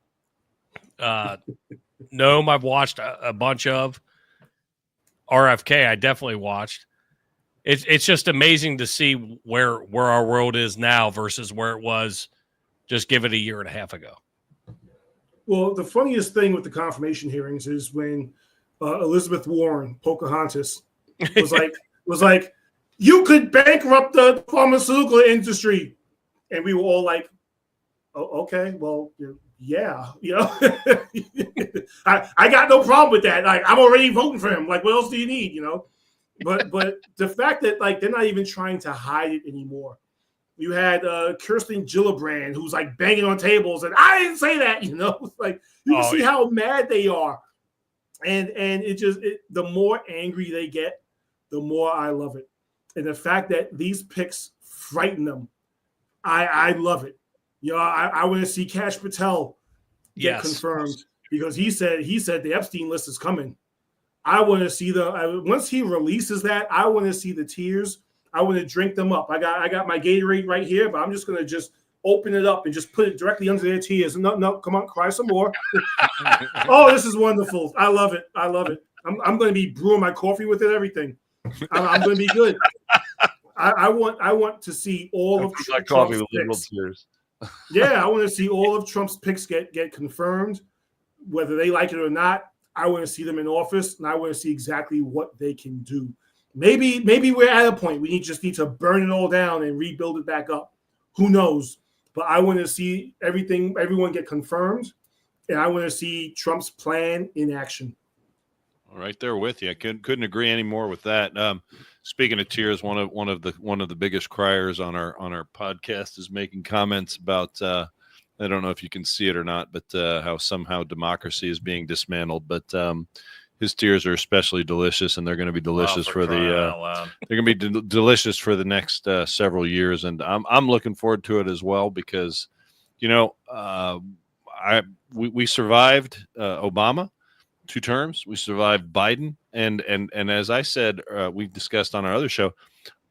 Gnome, I've watched a bunch of. RFK, I definitely watched. It's just amazing to see where our world is now versus where it was just give it a year and a half ago. Well, the funniest thing with the confirmation hearings is when Elizabeth Warren, Pocahontas, was like, you could bankrupt the pharmaceutical industry. And we were all like, oh, okay, well, yeah, I got no problem with that. Like, I'm already voting for him. Like, what else do you need, But the fact that, like, they're not even trying to hide it anymore. You had Kirsten Gillibrand, who's, like, banging on tables, and I didn't say that, Like, you can see how mad they are. And the more angry they get, the more I love it. And the fact that these picks frighten them, I love it. I want to see Kash Patel get confirmed because he said the Epstein list is coming. I want to see once he releases that, I want to see the tears. I want to drink them up. I got my Gatorade right here, but I'm just going to just open it up and just put it directly under their tears. No, come on, cry some more. Oh, this is wonderful. I love it. I'm going to be brewing my coffee with it, everything. I'm going to be good. I want to see all of Trump's picks. Yeah, I want to see all of Trump's picks get confirmed, whether they like it or not. I want to see them in office, and I want to see exactly what they can do. Maybe we're at a point we just need to burn it all down and rebuild it back up. Who knows? But I want to see everyone get confirmed, and I want to see Trump's plan in action. All right, there with you. I couldn't agree any more with that. Speaking of tears, one of the biggest criers on our podcast is making comments about I don't know if you can see it or not, but how somehow democracy is being dismantled. But his tears are especially delicious, and they're going to be delicious they're going to be delicious for the next several years. And I'm looking forward to it as well because, we survived Obama 2 terms. We survived Biden, and as I said, we discussed on our other show.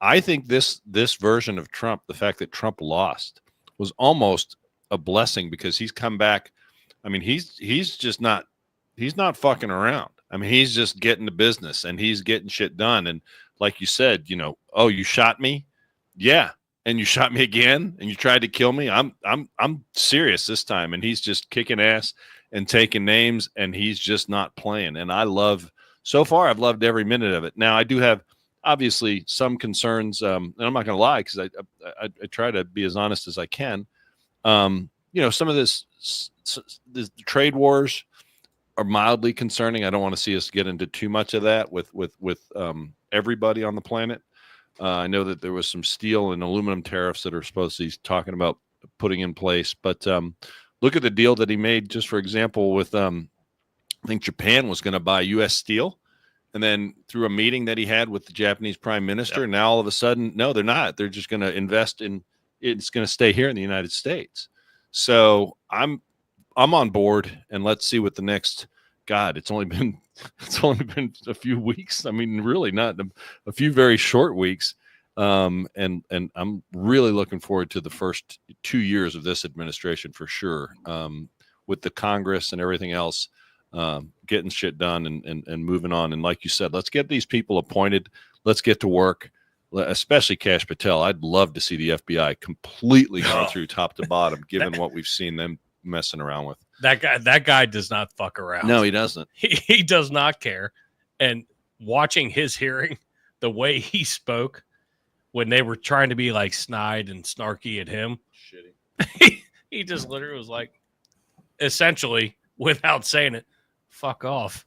I think this version of Trump, the fact that Trump lost, was almost a blessing because he's come back. I mean, he's not fucking around. I mean, he's just getting to business and he's getting shit done. And like you said, oh, you shot me, yeah, and you shot me again, and you tried to kill me. I'm serious this time, and he's just kicking ass and taking names, and he's just not playing. And so far, I've loved every minute of it. Now, I do have obviously some concerns, and I'm not going to lie because I try to be as honest as I can. Some of this trade wars are mildly concerning. I don't want to see us get into too much of that with everybody on the planet. I know that there was some steel and aluminum tariffs that are supposed to be talking about putting in place, but look at the deal that he made, just for example, with I think Japan was going to buy U.S. steel, and then through a meeting that he had with the Japanese prime minister, now all of a sudden, no, they're not. They're just going to invest in. It's going to stay here in the United States. So I'm on board, and let's see what the next. God, it's only been a few weeks. I mean, really not a few very short weeks. And I'm really looking forward to the first 2 years of this administration for sure. with the Congress and everything else, getting shit done and moving on. And like you said, let's get these people appointed. Let's get to work, especially Kash Patel. I'd love to see the FBI completely go through top to bottom, given what we've seen them messing around with. That guy does not fuck around. No, he doesn't. He does not care. And watching his hearing, the way he spoke when they were trying to be like snide and snarky at him, he just literally was like, essentially, without saying it, fuck off.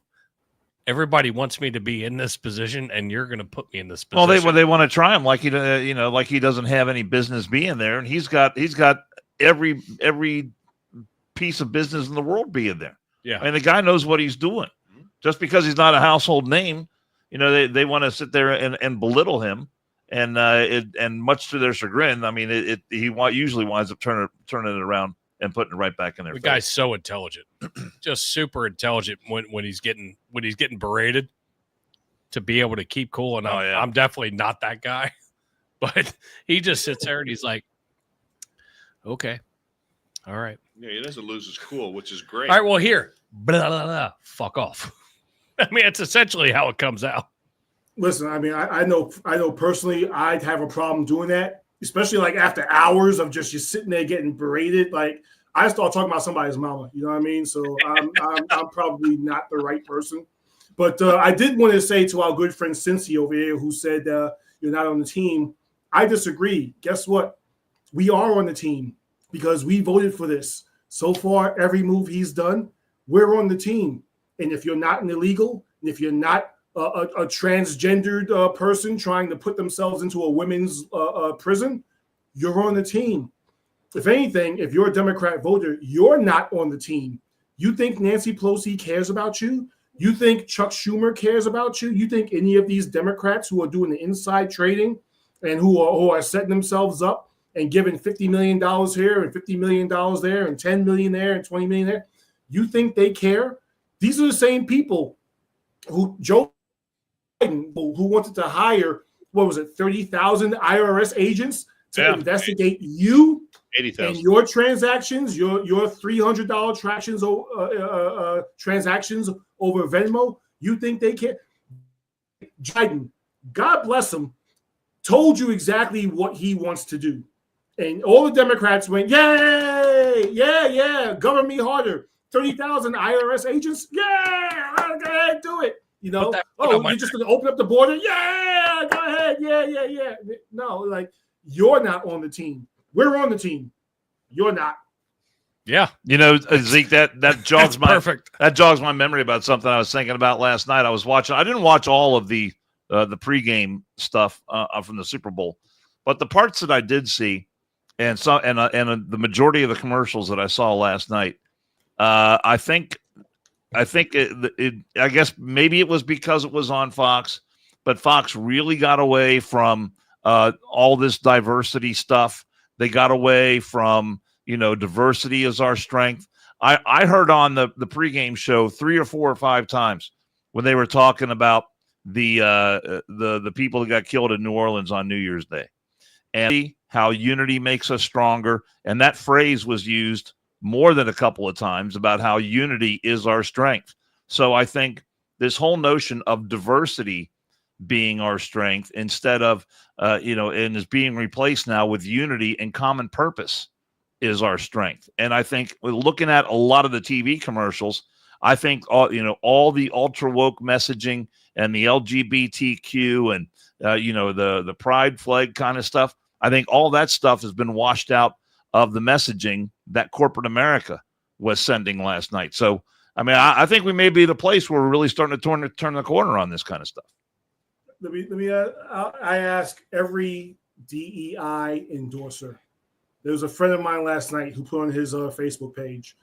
Everybody wants me to be in this position, and you're going to put me in this position. Well, they want to try him like like he doesn't have any business being there, and he's got every piece of business in the world being there. Yeah, and the guy knows what he's doing. Just because he's not a household name, they want to sit there and belittle him, and much to their chagrin, I mean, he usually winds up turning it around and putting it right back in their face. The guy's so intelligent, just super intelligent when he's getting berated, to be able to keep cool. And I'm definitely not that guy, but he just sits there and he's like, okay, all right. Yeah, he doesn't lose his cool, which is great. All right, well, here, blah, blah, blah, fuck off. I mean, it's essentially how it comes out. Listen, I mean, I know personally I'd have a problem doing that, especially like after hours of just sitting there getting berated. Like, I start talking about somebody's mama, you know what I mean? So I'm probably not the right person. But I did want to say to our good friend Cincy over here, who said you're not on the team, I disagree. Guess what? We are on the team because we voted for this. So far, every move he's done, we're on the team. And if you're not an illegal, and if you're not a transgendered person trying to put themselves into a women's prison, you're on the team. If anything, if you're a Democrat voter, you're not on the team. You think Nancy Pelosi cares about you? You think Chuck Schumer cares about you? You think any of these Democrats who are doing the inside trading and who are setting themselves up and giving $50 million here and $50 million there and $10 million there and $20 million there, you think they care? These are the same people who Joe Biden, who wanted to hire, 30,000 IRS agents to investigate you 80,000 and your transactions, your $300 transactions over Venmo. You think they care? Biden, God bless him, told you exactly what he wants to do. And all the Democrats went, yay, yeah, govern me harder. 30,000 IRS agents, yeah, go ahead, do it. You're just going to open up the border? Yeah, go ahead, yeah. No, like, you're not on the team. We're on the team. You're not. Yeah, Zeke, that jogs my memory about something I was thinking about last night. I didn't watch all of the pregame stuff from the Super Bowl, but the parts that I did see, and the majority of the commercials that I saw last night, I guess maybe it was because it was on Fox, but Fox really got away from all this diversity stuff. They got away from, diversity is our strength. I heard on the pregame show 3 or 4 or 5 times when they were talking about the people that got killed in New Orleans on New Year's Day, and how unity makes us stronger. And that phrase was used more than a couple of times about how unity is our strength. So I think this whole notion of diversity being our strength instead of, and is being replaced now with unity and common purpose is our strength. And I think looking at a lot of the TV commercials, I think all the ultra woke messaging and the LGBTQ and the pride flag kind of stuff, I think all that stuff has been washed out of the messaging that corporate America was sending last night. So, I mean, I think we may be the place where we're really starting to turn the corner on this kind of stuff. I ask every DEI endorser. There was a friend of mine last night who put on his Facebook page.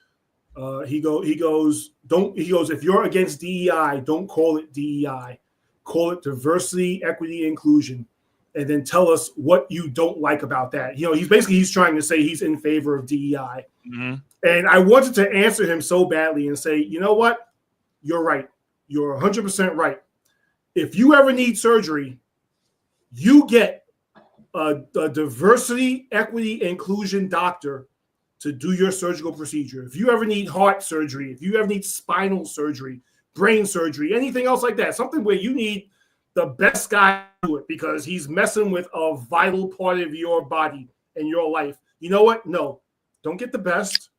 He goes, if you're against DEI, don't call it DEI. Call it diversity, equity, inclusion. And then tell us what you don't like about that. He's trying to say he's in favor of DEI. Mm-hmm. And I wanted to answer him so badly and say, you know what? You're right. You're 100% right. If you ever need surgery, you get a diversity, equity, inclusion doctor to do your surgical procedure. If you ever need heart surgery, if you ever need spinal surgery, brain surgery, anything else like that, something where you need the best guy to do it because he's messing with a vital part of your body and your life. You know what? No, don't get the best.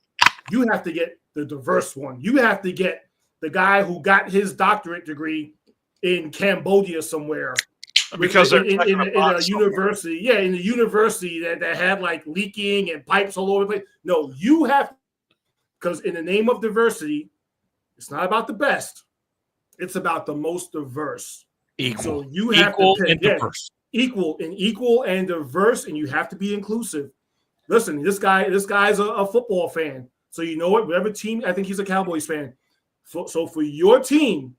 You have to get the diverse one. You have to get the guy who got his doctorate degree in Cambodia somewhere. Because they're in a university, in the university that had like leaking and pipes all over the place. No, you have, because in the name of diversity, it's not about the best. It's about the most diverse. Equal. So you have equal to pick, and diverse. Equal and diverse, and you have to be inclusive. Listen, this guy's a football fan. So you know what? Whatever team, I think he's a Cowboys fan. So for your team,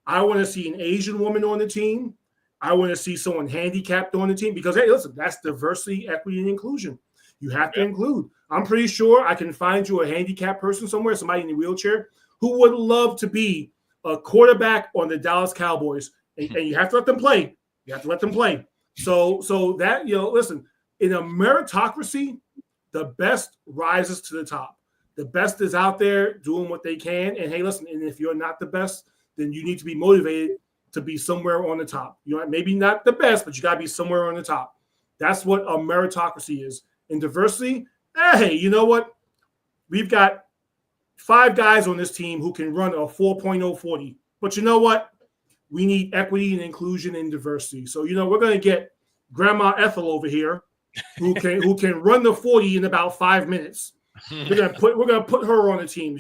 I want to see an Asian woman on the team. I want to see someone handicapped on the team because, hey, listen, that's diversity, equity, and inclusion. You have to include. I'm pretty sure I can find you a handicapped person somewhere, somebody in a wheelchair, who would love to be a quarterback on the Dallas Cowboys. And you have to let them play. You have to let them play. So that, listen, in a meritocracy, the best rises to the top. The best is out there doing what they can. And, hey, listen, and if you're not the best, then you need to be motivated to be somewhere on the top. Maybe not the best, but you got to be somewhere on the top. That's what a meritocracy is. In diversity, hey, you know what? We've got 5 guys on this team who can run a 4.0 40. But you know what? We need equity and inclusion and diversity. So, we're going to get Grandma Ethel over here who can run the 40 in about 5 minutes. We're gonna put her on the team.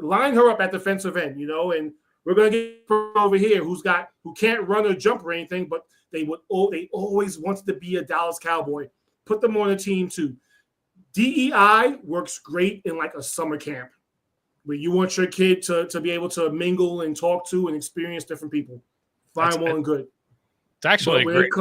Line her up at defensive end, and we're gonna get her over here who can't run or jump or anything, but they always wanted to be a Dallas Cowboy. Put them on a team too. DEI works great in like a summer camp where you want your kid to be able to mingle and talk to and experience different people. Fine, well, and good. It's actually great.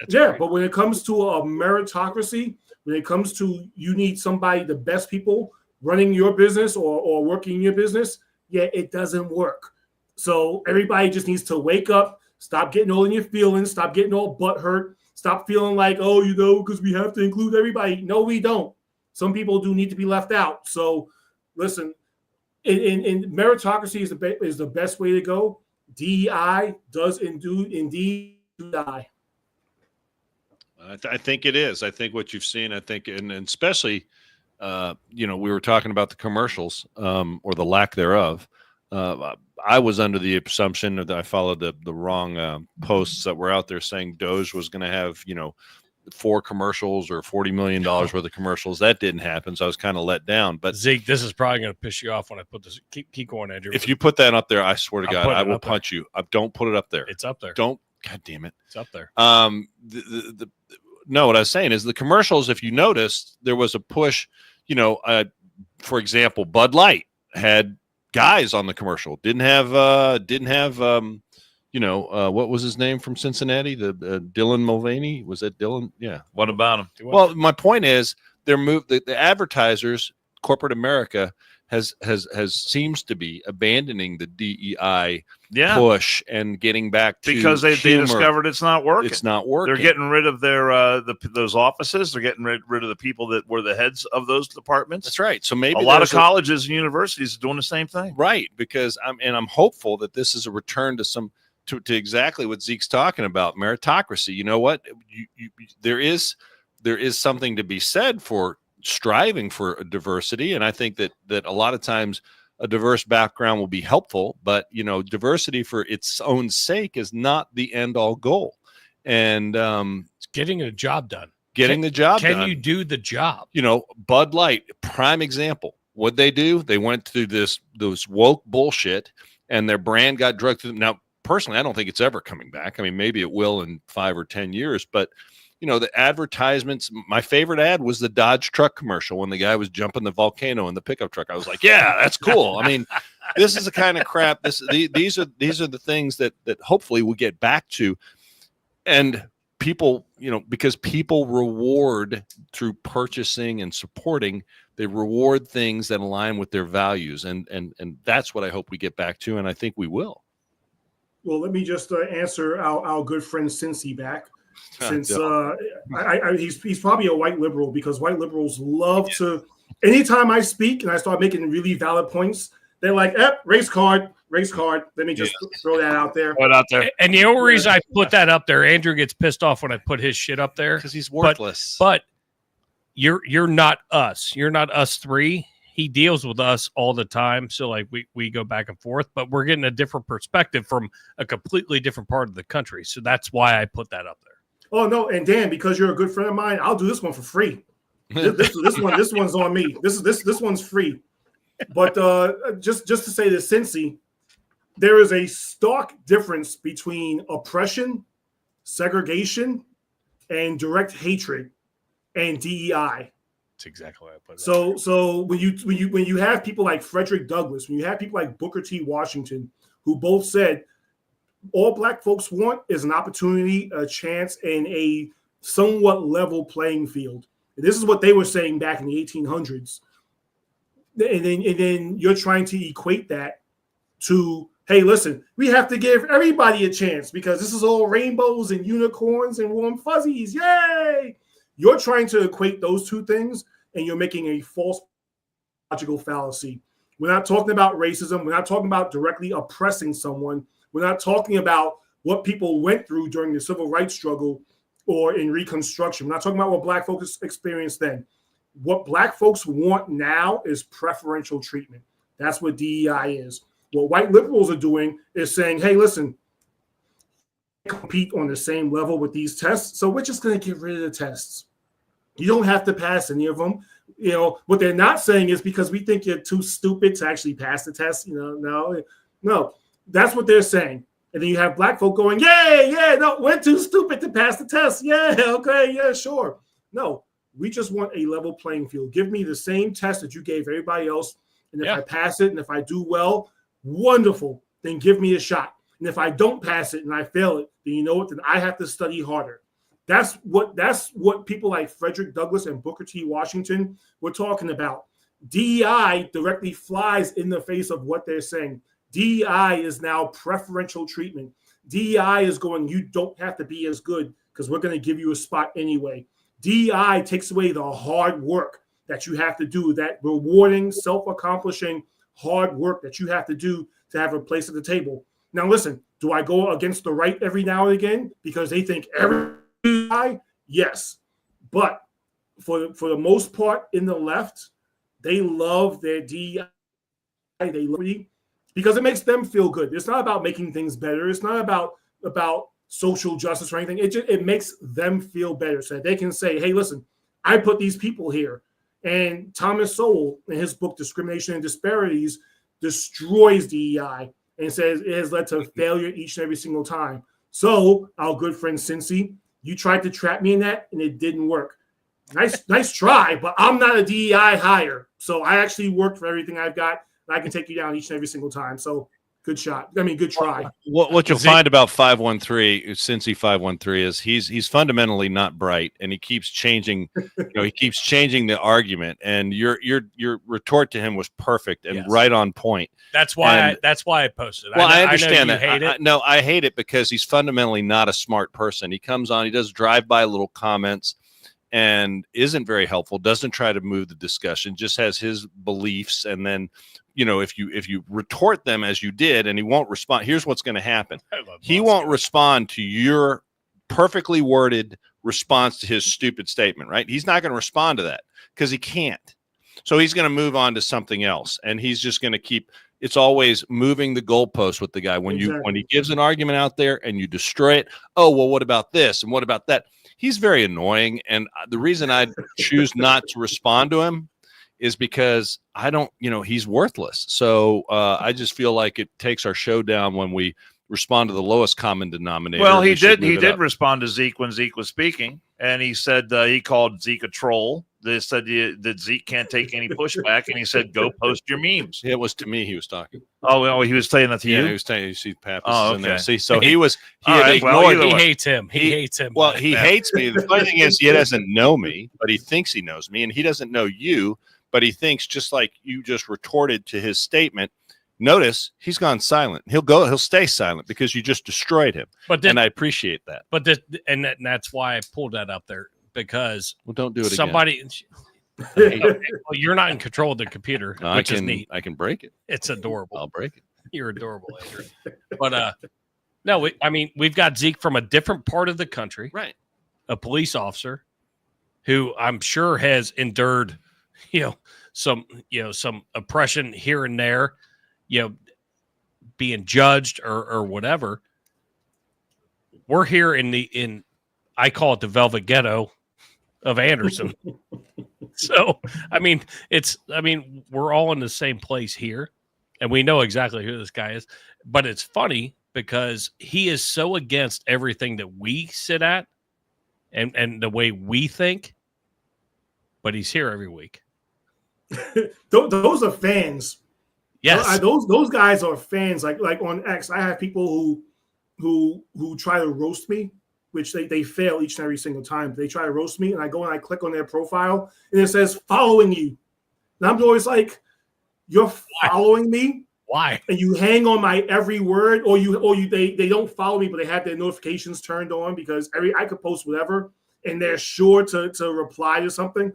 But when it comes to a meritocracy, when it comes to you need somebody, the best people running your business or working your business, it doesn't work. So everybody just needs to wake up, stop getting all in your feelings, stop getting all butthurt, stop feeling like, because we have to include everybody. No, we don't. Some people do need to be left out. So listen, in meritocracy is the best way to go. DEI does indeed die. I think it is. I think what you've seen, and especially, we were talking about the commercials or the lack thereof. I was under the assumption that I followed the wrong posts that were out there saying Doge was going to have, 4 commercials or $40 million worth of commercials. That didn't happen. So I was kind of let down. But Zeke, this is probably going to piss you off when I put this. Keep going, Andrew. If you put that up there, I swear to God, I will punch you. Don't put it up there. It's up there. Don't. God damn it. It's up there. No, what I was saying is the commercials, if you noticed, there was a push, for example, Bud Light had guys on the commercial, didn't have what was his name from Cincinnati? The Dylan Mulvaney. Was that Dylan? Yeah. What about him? Well, my point is the advertisers, corporate America has seems to be abandoning the DEI push and getting back to because they discovered it's not working. It's not working. They're getting rid of their those offices. They're getting rid of the people that were the heads of those departments. That's right. So maybe a lot of colleges and universities are doing the same thing. Right. Because I'm hopeful that this is a return to exactly what Zeke's talking about, meritocracy. You know what? There is something to be said for striving for a diversity, and I think that a lot of times a diverse background will be helpful, but diversity for its own sake is not the end all goal. And it's getting a job done. Can you do the job? Bud Light, prime example. What'd they do? They went through those woke bullshit, and their brand got drugged through them. Now, personally, I don't think it's ever coming back. I mean, maybe it will in 5 or 10 years, but the advertisements, my favorite ad was the Dodge truck commercial when the guy was jumping the volcano in the pickup truck. I was like, yeah, that's cool. I mean, this is the kind of crap. These are the things that hopefully we'll get back to. And people, because people reward through purchasing and supporting, they reward things that align with their values. And that's what I hope we get back to. And I think we will. Well, let me just answer our good friend Cincy back. Since he's probably a white liberal, because white liberals love to anytime I speak and I start making really valid points, they're like, race card. Let me just throw that out there. Put out there. And the only reason I put that up there, Andrew gets pissed off when I put his shit up there. Because he's worthless. But you're not us. You're not us three. He deals with us all the time. So like we go back and forth, but we're getting a different perspective from a completely different part of the country. So that's why I put that up there. Oh no, and Dan, because you're a good friend of mine, I'll do this one for free. This one's on me. This one's free. But just to say this, Cincy, there is a stark difference between oppression, segregation, and direct hatred and DEI. That's exactly what I put. So when you have people like Frederick Douglass, when you have people like Booker T. Washington, who both said all Black folks want is an opportunity, a chance, and a somewhat level playing field. And this is what they were saying back in the 1800s. And then you're trying to equate that to, hey, listen, we have to give everybody a chance because this is all rainbows and unicorns and warm fuzzies. Yay! You're trying to equate those two things, and you're making a false logical fallacy. We're not talking about racism. We're not talking about directly oppressing someone. We're not talking about what people went through during the civil rights struggle or in Reconstruction. We're not talking about what Black folks experienced then. What Black folks want now is preferential treatment. That's what DEI is. What white liberals are doing is saying, hey, listen, compete on the same level with these tests, so we're just going to get rid of the tests. You don't have to pass any of them. You know, what they're not saying is because we think you're too stupid to actually pass the test. You know, no, that's what they're saying. And then you have Black folk going, yeah, no, we're too stupid to pass the test. Yeah, okay, yeah, sure. No, we just want a level playing field. Give me the same test that you gave everybody else. And if I pass it and if I do well, wonderful, then give me a shot. And if I don't pass it and I fail it, then you know what? Then I have to study harder. That's what people like Frederick Douglass and Booker T. Washington were talking about. DEI directly flies in the face of what they're saying. DEI is now preferential treatment. DEI is going, you don't have to be as good because we're going to give you a spot anyway. DEI takes away the hard work that you have to do, that rewarding, self-accomplishing hard work that you have to do to have a place at the table. Now, listen, do I go against the right every now and again because they think every DEI? Yes. But for the most part in the left, they love their DEI. They love it because it makes them feel good. It's not about making things better. It's not about social justice or anything. It makes them feel better so that they can say, hey, listen, I put these people here. And Thomas Sowell, in his book, Discrimination and Disparities, destroys DEI and says it has led to failure each and every single time. So our good friend Cincy, you tried to trap me in that and it didn't work. Nice try, but I'm not a DEI hire. So I actually worked for everything I've got and I can take you down each and every single time. So good shot. I mean, good try. What you'll find about 513, Cincy 513, is he's fundamentally not bright, and he keeps changing. He keeps changing the argument, and your retort to him was perfect and right on point. That's why I posted. Well, I understand that. Hate it. No, I hate it because he's fundamentally not a smart person. He comes on, he does drive-by little comments, and isn't very helpful. Doesn't try to move the discussion. Just has his beliefs, and then. If you retort them as you did and he won't respond, here's what's going to happen. He won't respond to your perfectly worded response to his stupid statement, right? He's not going to respond to that because he can't. So he's going to move on to something else. And he's just going to it's always moving the goalpost with the guy. When he gives an argument out there and you destroy it, oh, well, what about this? And what about that? He's very annoying. And the reason I choose not to respond to him is because I don't, he's worthless. So I just feel like it takes our show down when we respond to the lowest common denominator. Well, he did respond to Zeke when Zeke was speaking, and he said he called Zeke a troll. They said that Zeke can't take any pushback, and he said, "Go post your memes." It was to me he was talking. Oh, well, he was saying that to you. He was saying you see Pappas okay. in there. See, so he hates him. He hates him. Well, he hates me. The funny thing is, he doesn't know me, but he thinks he knows me, and he doesn't know you. But he thinks, just like you just retorted to his statement, notice he's gone silent. He'll stay silent because you just destroyed him. And I appreciate that. And that's why I pulled that up there, because don't do it again. Well, you're not in control of the computer, No, which is neat. I can break it. It's adorable. I'll break it. You're adorable, Andrew. But no, we've got Zeke from a different part of the country, Right? A police officer who I'm sure has endured, some oppression here and there, being judged or whatever. We're here in I call it the Velvet Ghetto of Anderson. So, we're all in the same place here, and we know exactly who this guy is. But it's funny because he is so against everything that we sit at and the way we think, but he's here every week. Those are fans. Yes. Those guys are fans. Like on X, I have people who try to roast me, which they fail each and every single time. They try to roast me, and I go and I click on their profile, and it says following you. And I'm always like, you're following me? Why? And you hang on my every word, or they don't follow me, but they have their notifications turned on because I could post whatever, and they're sure to reply to something.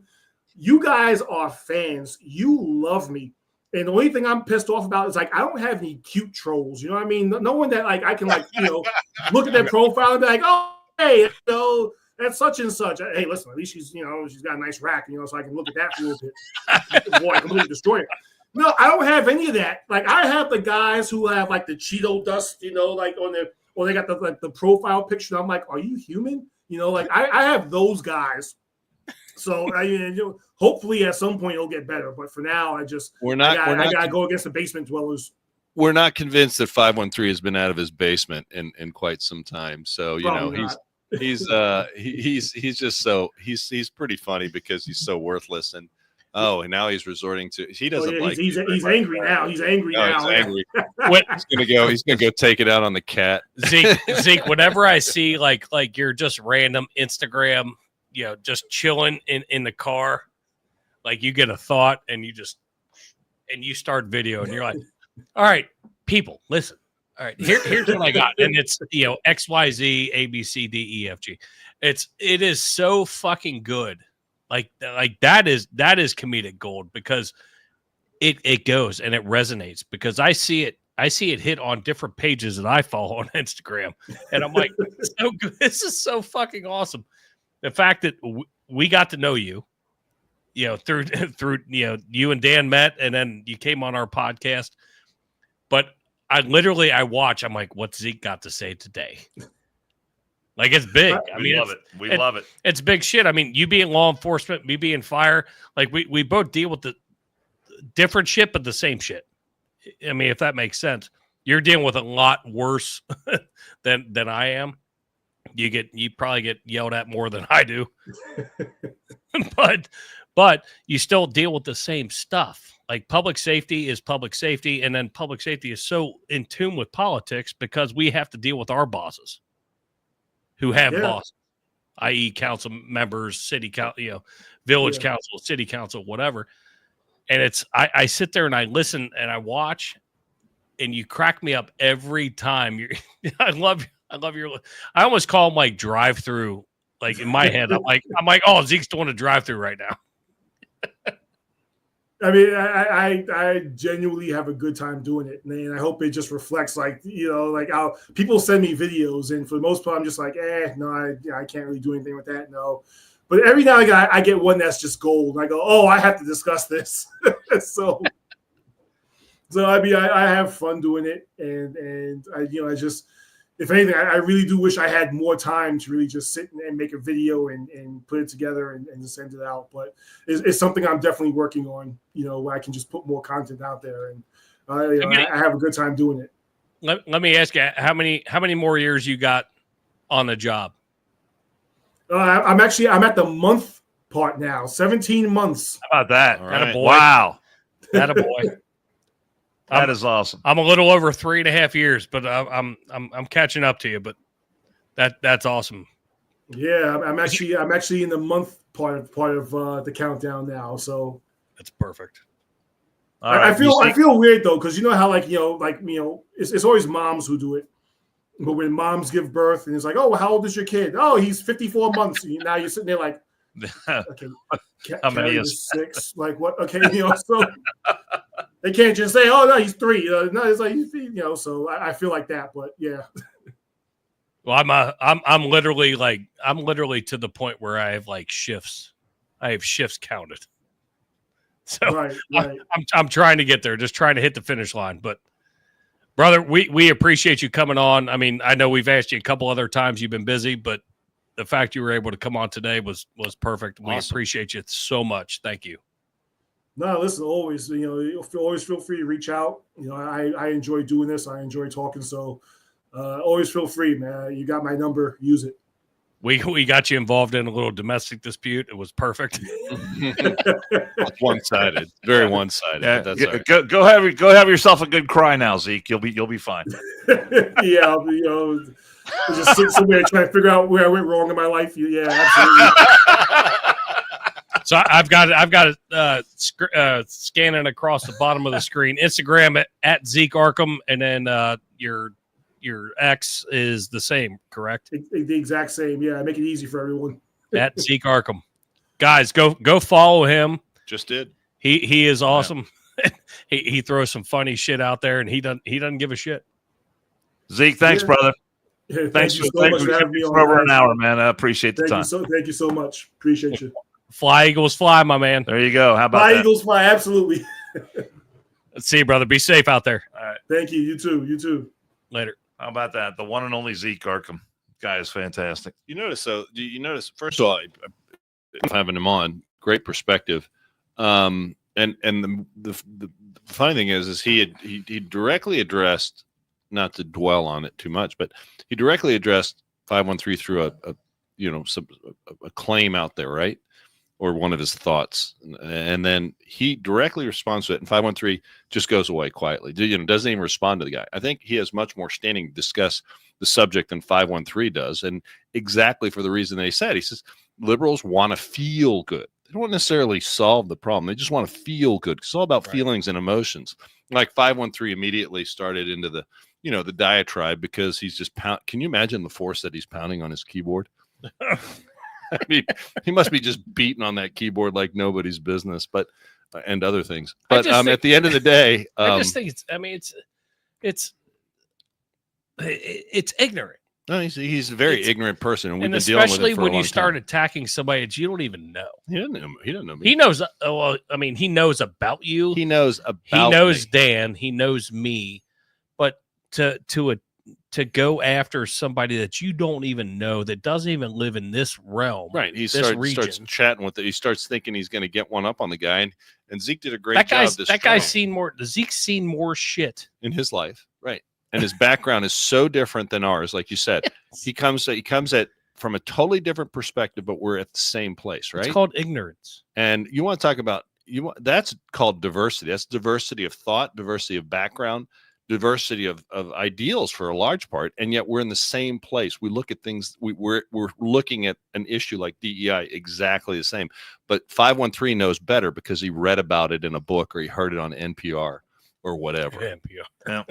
You guys are fans. You love me. And the only thing I'm pissed off about is like I don't have any cute trolls. You know what I mean? No one that like I can look at their profile and be like, oh, hey, that's such and such. Hey, listen, at least she's got a nice rack, so I can look at that for a little bit. Boy, I completely destroy it. No, I don't have any of that. Like I have the guys who have like the Cheeto dust, like on their, or they got the profile picture. I'm like, are you human? I have those guys. So hopefully at some point it'll get better. But for now, I gotta go against the basement dwellers. We're not convinced that 513 has been out of his basement in quite some time. So he's just so he's pretty funny because he's so worthless and now he's resorting to he doesn't like he's angry now. He's angry now. He's angry. He's gonna go take it out on the cat. Zeke, whenever I see like you're just random Instagram, just chilling in the car, like you get a thought and you start video and you're like, all right, people, listen. All right, here's what I got. And it's X, Y, Z, A, B, C, D, E, F, G. It is so fucking good. Like that is comedic gold because it goes and it resonates because I see it hit on different pages that I follow on Instagram. And I'm like, so good. This is so fucking awesome. The fact that we got to know you, through you and Dan met and then you came on our podcast. But I watch, I'm like, what's Zeke got to say today? Like it's big. We love it. We love it. It's big shit. I mean, you being law enforcement, me being fire, like we both deal with the different shit, but the same shit. I mean, if that makes sense. You're dealing with a lot worse than I am. You probably get yelled at more than I do. but you still deal with the same stuff. Like public safety is public safety, and then public safety is so in tune with politics because we have to deal with our bosses who have bosses, i.e. council members, city council, village council, city council, whatever. And I sit there and I listen and I watch, and you crack me up every time. I love your. I almost call them like drive through. Like in my head, I'm like, oh, Zeke's doing a drive through right now. I mean, I genuinely have a good time doing it, and I hope it just reflects, people send me videos, and for the most part, I'm just like, no, I can't really do anything with that, no. But every now and again, I get one that's just gold. And I go, oh, I have to discuss this. so I mean, I have fun doing it, and I just. If anything, I really do wish I had more time to really just sit and make a video and put it together and send it out. But it's something I'm definitely working on, where I can just put more content out there. And I have a good time doing it. Let me ask you, how many more years you got on the job? I'm at the month part now, 17 months. How about that? Right. Attaboy. Wow. Attaboy. That is awesome. I'm a little over 3.5 years, but I'm catching up to you. But that's awesome. Yeah, I'm actually in the month part of the countdown now. So that's perfect. I feel weird though, because how it's always moms who do it. But when moms give birth and it's like, oh, how old is your kid? Oh, he's 54 months. And now you're sitting there like, Okay, How many Carrie is was 6? Like what? Okay, so they can't just say, "Oh no, he's 3." No, it's like So I feel like that, but yeah. Well, I'm literally to the point where I have like shifts. I have shifts counted. So Right. I'm trying to get there, just trying to hit the finish line. But brother, we appreciate you coming on. I mean, I know we've asked you a couple other times. You've been busy, but the fact you were able to come on today was perfect. We appreciate you so much. Thank you. No, listen, always, always feel free to reach out. I enjoy doing this. I enjoy talking. So always feel free, man. You got my number. Use it. We got you involved in a little domestic dispute. It was perfect. One-sided, very one-sided. Yeah, That's all right. go have yourself a good cry now, Zeke. You'll be fine. Yeah, just sit somewhere trying to figure out where I went wrong in my life. Yeah, absolutely. So I've got it scanning across the bottom of the screen. Instagram at Zeek Arkham, and then your X is the same, correct? The exact same. Yeah, make it easy for everyone. At Zeek Arkham. Guys, go follow him. Just did. He is awesome. Yeah. he throws some funny shit out there, and he doesn't give a shit. Zeke, thanks, brother. Yeah, thanks so much for having me on. For over an hour, man. I appreciate the time. Thank you so much. Appreciate you. Fly Eagles fly, my man. There you go. How about Fly that? Eagles fly, absolutely. Let's see you, brother. Be safe out there. All right. Thank you. You too. Later. How about that? The one and only Zeek Arkham. Guy is fantastic. Do you notice, first of all, having him on, great perspective. And the funny thing is he directly addressed, not to dwell on it too much, but he directly addressed 513 through a claim out there, right? Or one of his thoughts. And then he directly responds to it, and 513 just goes away quietly. Doesn't even respond to the guy. I think he has much more standing to discuss the subject than 513 does. And exactly for the reason they said. He says, liberals want to feel good. They don't necessarily solve the problem. They just want to feel good. It's all about feelings and emotions. Like 513 immediately started into the diatribe because he's just Can you imagine the force that he's pounding on his keyboard? I mean, he must be just beating on that keyboard like nobody's business, but and other things. But at the end of the day, I just think it's ignorant. No, he's a very ignorant person, and we've been dealing with it especially for when a long you start time. attacking somebody that you don't even know. He doesn't know me. He knows. Well, I mean, he knows about you. He knows me. Dan. He knows me. But to go after somebody that you don't even know, that doesn't even live in this realm, right? He starts chatting with it. He starts thinking he's going to get one up on the guy, and Zeke did a great job. That guy's seen more. Zeke's seen more shit in his life, right? And his background is so different than ours, like you said. Yes. He comes at from a totally different perspective, but we're at the same place, right? It's called ignorance. And you want to talk about that's called diversity. That's diversity of thought, diversity of background, diversity of ideals for a large part, and yet we're in the same place. We look at things. We're looking at an issue like DEI exactly the same. But 513 knows better because he read about it in a book or he heard it on NPR or whatever. NPR. Yeah.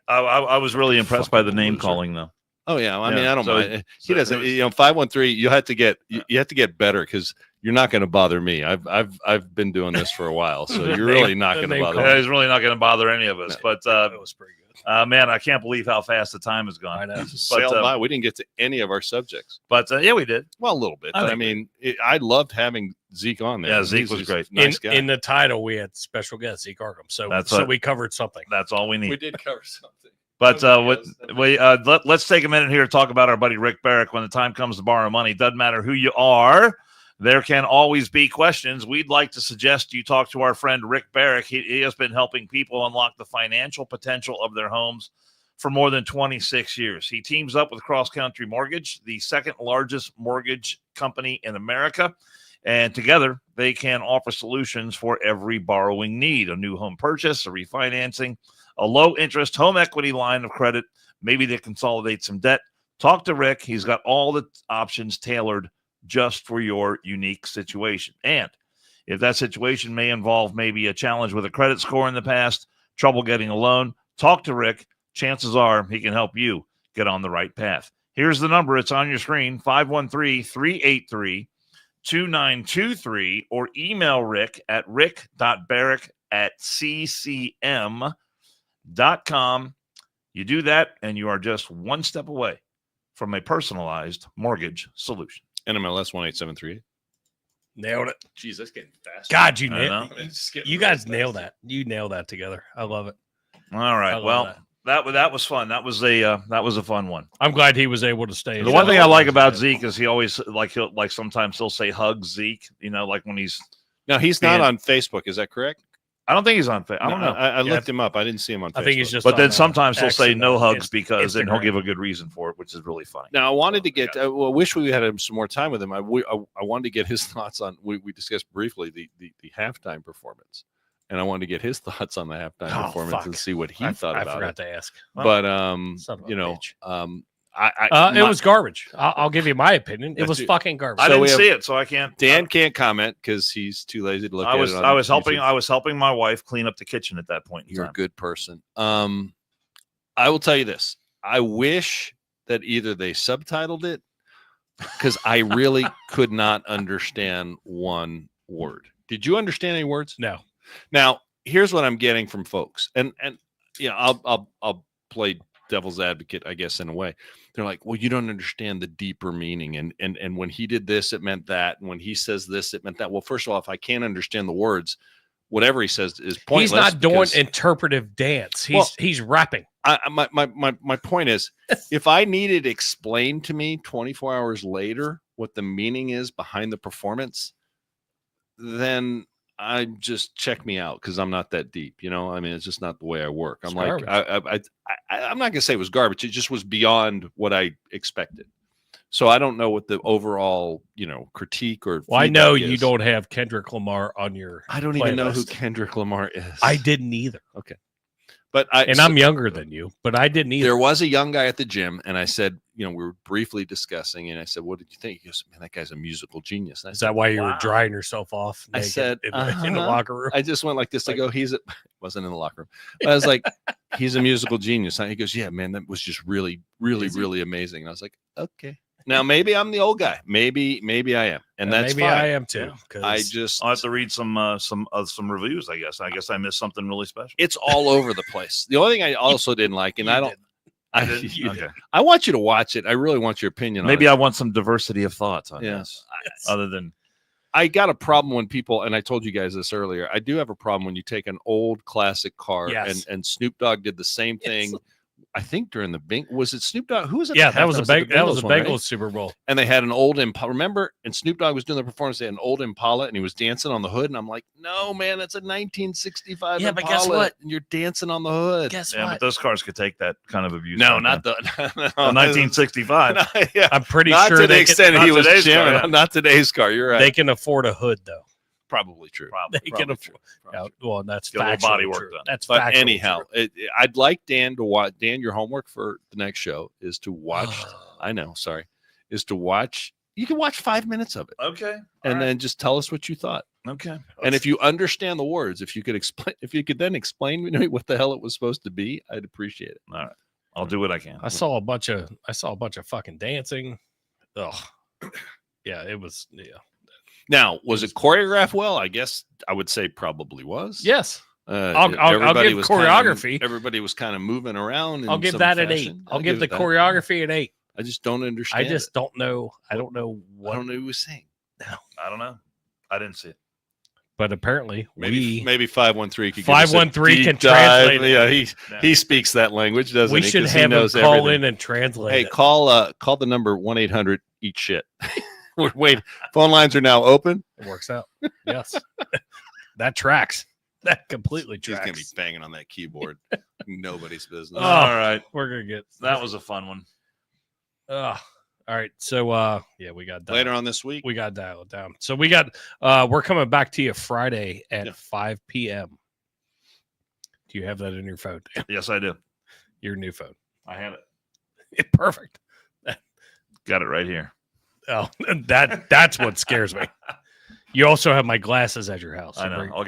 I was really impressed by the name calling, though. Oh yeah, I mean I don't mind. He doesn't. 513. You have to get better because you're not going to bother me. I've been doing this for a while, so you're really not going to bother me. Yeah, he's really not going to bother any of us. No. But that was pretty good. Man, I can't believe how fast the time has gone. I know. Sailed by. We didn't get to any of our subjects. But yeah, we did. Well, a little bit. But I mean, I loved having Zeke on there. Yeah, Zeke was great. Nice guy. In the title, we had special guest Zeek Arkham. So we covered something. That's all we need. We did cover something. But let's take a minute here to talk about our buddy Rick Barrick. When the time comes to borrow money, doesn't matter who you are, there can always be questions. We'd like to suggest you talk to our friend Rick Barrick. He has been helping people unlock the financial potential of their homes for more than 26 years. He teams up with Cross Country Mortgage, the second largest mortgage company in America. And together, they can offer solutions for every borrowing need: a new home purchase, a refinancing, a low-interest home equity line of credit, maybe to consolidate some debt. Talk to Rick. He's got all the options tailored just for your unique situation. And if that situation may involve maybe a challenge with a credit score in the past, trouble getting a loan, talk to Rick. Chances are he can help you get on the right path. Here's the number. It's on your screen, 513-383-2787. 2923 or email Rick at rick.barrick@ccm.com. You do that, and you are just one step away from a personalized mortgage solution. NMLS 18738. Nailed it. Jeez, that's getting fast. God, you I nailed know. it. You guys nailed that. You nailed that together. I love it. All right. Well, that was fun. That was a fun one. I'm glad he was able to stay. The one thing I like about Zeek is he always sometimes he'll say hug Zeke, like when he's No, he's not on Facebook. Is that correct? I don't think he's on Facebook. I don't know. I looked him up. I didn't see him on Facebook. I think he's just. But then sometimes he'll say no hugs Instagram. because then he'll give a good reason for it, which is really funny. Now, I wanted to get. I wish we had some more time with him. I wanted to get his thoughts on. We discussed briefly the halftime performance, and I wanted to get his thoughts on the halftime performance and see what he thought about it. I forgot to ask. But it was garbage. I'll give you my opinion. It was fucking garbage. I didn't see it, so I can't. Dan can't comment because he's too lazy to look at it. I was helping my wife clean up the kitchen at that point. You're a good person. I will tell you this. I wish that either they subtitled it because I really could not understand one word. Did you understand any words? No. Now, here's what I'm getting from folks, and I'll play devil's advocate, I guess, in a way. They're like, well, you don't understand the deeper meaning, and when he did this, it meant that, and when he says this, it meant that. Well, first of all, if I can't understand the words, whatever he says is pointless. He's not doing interpretive dance. He's rapping. My point is, if I needed explained to me 24 hours later what the meaning is behind the performance, then I just check me out because I'm not that deep. I mean, it's just not the way I work. I'm like, I'm not gonna say it was garbage. It just was beyond what I expected. So I don't know what the overall, critique or. Well, I know you don't have Kendrick Lamar on your. I don't even know who Kendrick Lamar is. I didn't either. Okay. But I'm younger than you, but I didn't either. There was a young guy at the gym, and I said, we were briefly discussing, and I said, "What did you think?" He goes, "Man, that guy's a musical genius." Is that why you were drying yourself off? I said, in the locker room. I just went like this. I go, wasn't in the locker room. But I was like, he's a musical genius. And he goes, yeah, man, that was just really, really, really amazing. And I was like, okay. Now maybe I'm the old guy. Maybe I am, and that's maybe fine. I am too. I'll have to read some reviews. I guess I missed something really special. It's all over the place. The only thing I also didn't like, and I want you to watch it. I really want your opinion. Maybe on I want some diversity of thoughts on this. Other than, I got a problem when people, and I told you guys this earlier. I do have a problem when you take an old classic car, and Snoop Dogg did the same thing. I think during was it Snoop Dogg? Who was it? Yeah, that was a Bengals Super Bowl. And they had an old Impala. Remember? And Snoop Dogg was doing the performance. They had an old Impala, and he was dancing on the hood. And I'm like, no, man, that's a 1965 Impala. But guess what? And you're dancing on the hood. Guess what? But those cars could take that kind of abuse. No, not the 1965. Yeah. I'm pretty not sure to the extent he was jamming. Car, Not today's car. You're right. They can afford a hood, though. Probably true. They can afford. Well, that's body work true. done. That's but anyhow, I'd like Dan to watch. Dan, your homework for the next show is to watch. I know, sorry, is to watch. You can watch 5 minutes of it. Okay, and then just tell us what you thought. Okay, and if you understand the words, if you could then explain what the hell it was supposed to be, I'd appreciate it. All right, I'll do what I can. I saw a bunch of fucking dancing. Oh, yeah, it was. Yeah. Now, was it choreographed well? I guess I would say probably was. Yes. I'll give choreography. Everybody was kind of moving around. I'll give that an 8. I'll give the choreography an 8. I just don't understand. I just don't know. I don't know what. I don't know who was saying. No, I don't know. I didn't see it. But apparently, maybe 513 can translate. Yeah, he speaks that language, doesn't he? We should have him call in and translate. Hey, call the number 1-800 eat shit. Wait, phone lines are now open. It works out. Yes. That tracks. That completely tracks. He's going to be banging on that keyboard. Nobody's business. All right. We're going to get. That was a fun one. All right. So, we got later on this week. We got to dial it down. So we got, we're coming back to you Friday at 5 p.m. Do you have that in your phone? Yes, I do. Your new phone. I have it. Perfect. Got it right here. Oh, that's what scares me. You also have my glasses at your house. So I know. I'll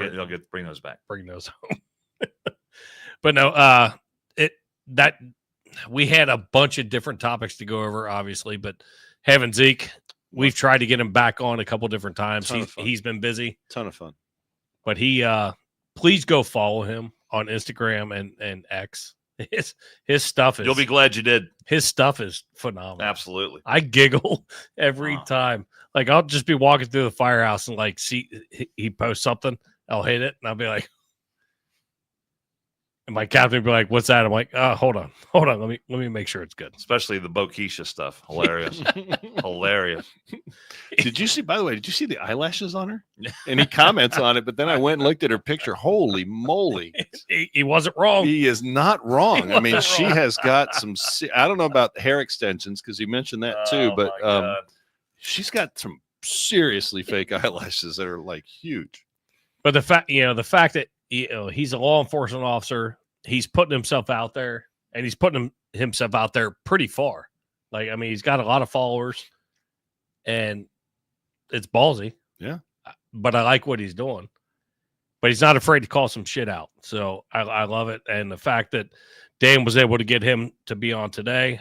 bring those back. Bring those home. But no, we had a bunch of different topics to go over, obviously. But having Zeke, We've tried to get him back on a couple different times. He's been busy. Ton of fun. But please go follow him on Instagram and X. His stuff is. You'll be glad you did. His stuff is phenomenal. Absolutely. I giggle every time. Like I'll just be walking through the firehouse and like see he posts something. I'll hit it and I'll be like, and my captain would be like, "What's that?" I'm like, hold on. Let me make sure it's good." Especially the Bokeisha stuff. Hilarious. Hilarious. Did you see, by the way, did you see the eyelashes on her? And he comments on it, but then I went and looked at her picture. Holy moly. He wasn't wrong. He is not wrong. I mean, she has got some, I don't know about hair extensions because he mentioned that too, but she's got some seriously fake eyelashes that are like huge. But the fact that he's a law enforcement officer, he's putting himself out there, and he's putting himself out there pretty far. Like, I mean, he's got a lot of followers, and it's ballsy. Yeah. But I like what he's doing. But he's not afraid to call some shit out. So I love it. And the fact that Dan was able to get him to be on today,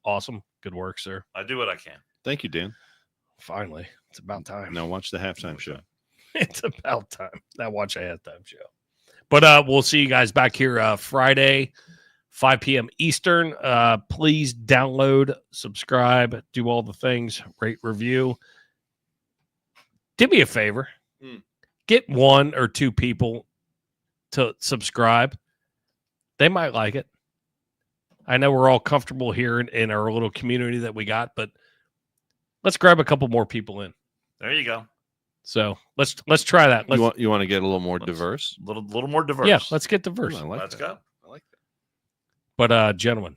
awesome. Good work, sir. I do what I can. Thank you, Dan. Finally. It's about time. Now watch the halftime show. It's about time. Now watch a halftime show. But we'll see you guys back here Friday, 5 p.m. Eastern. Please download, subscribe, do all the things, rate, review. Do me a favor. Get 1 or 2 people to subscribe. They might like it. I know we're all comfortable here in our little community that we got, but let's grab a couple more people in. There you go. So let's try that. You want to get a little more diverse? A little more diverse. Yeah, let's get diverse. Let's go. I like that. But gentlemen,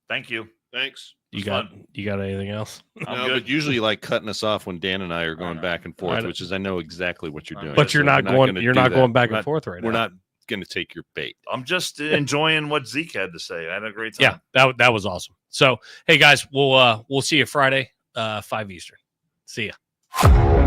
thank you. Thanks. You got anything else? No, but usually like cutting us off when Dan and I are going back and forth, which is I know exactly what you're doing. But you're not going back and forth right now. We're not going to take your bait. I'm just enjoying what Zeke had to say. I had a great time. Yeah, that was awesome. So hey guys, we'll see you Friday, 5 Eastern. See ya.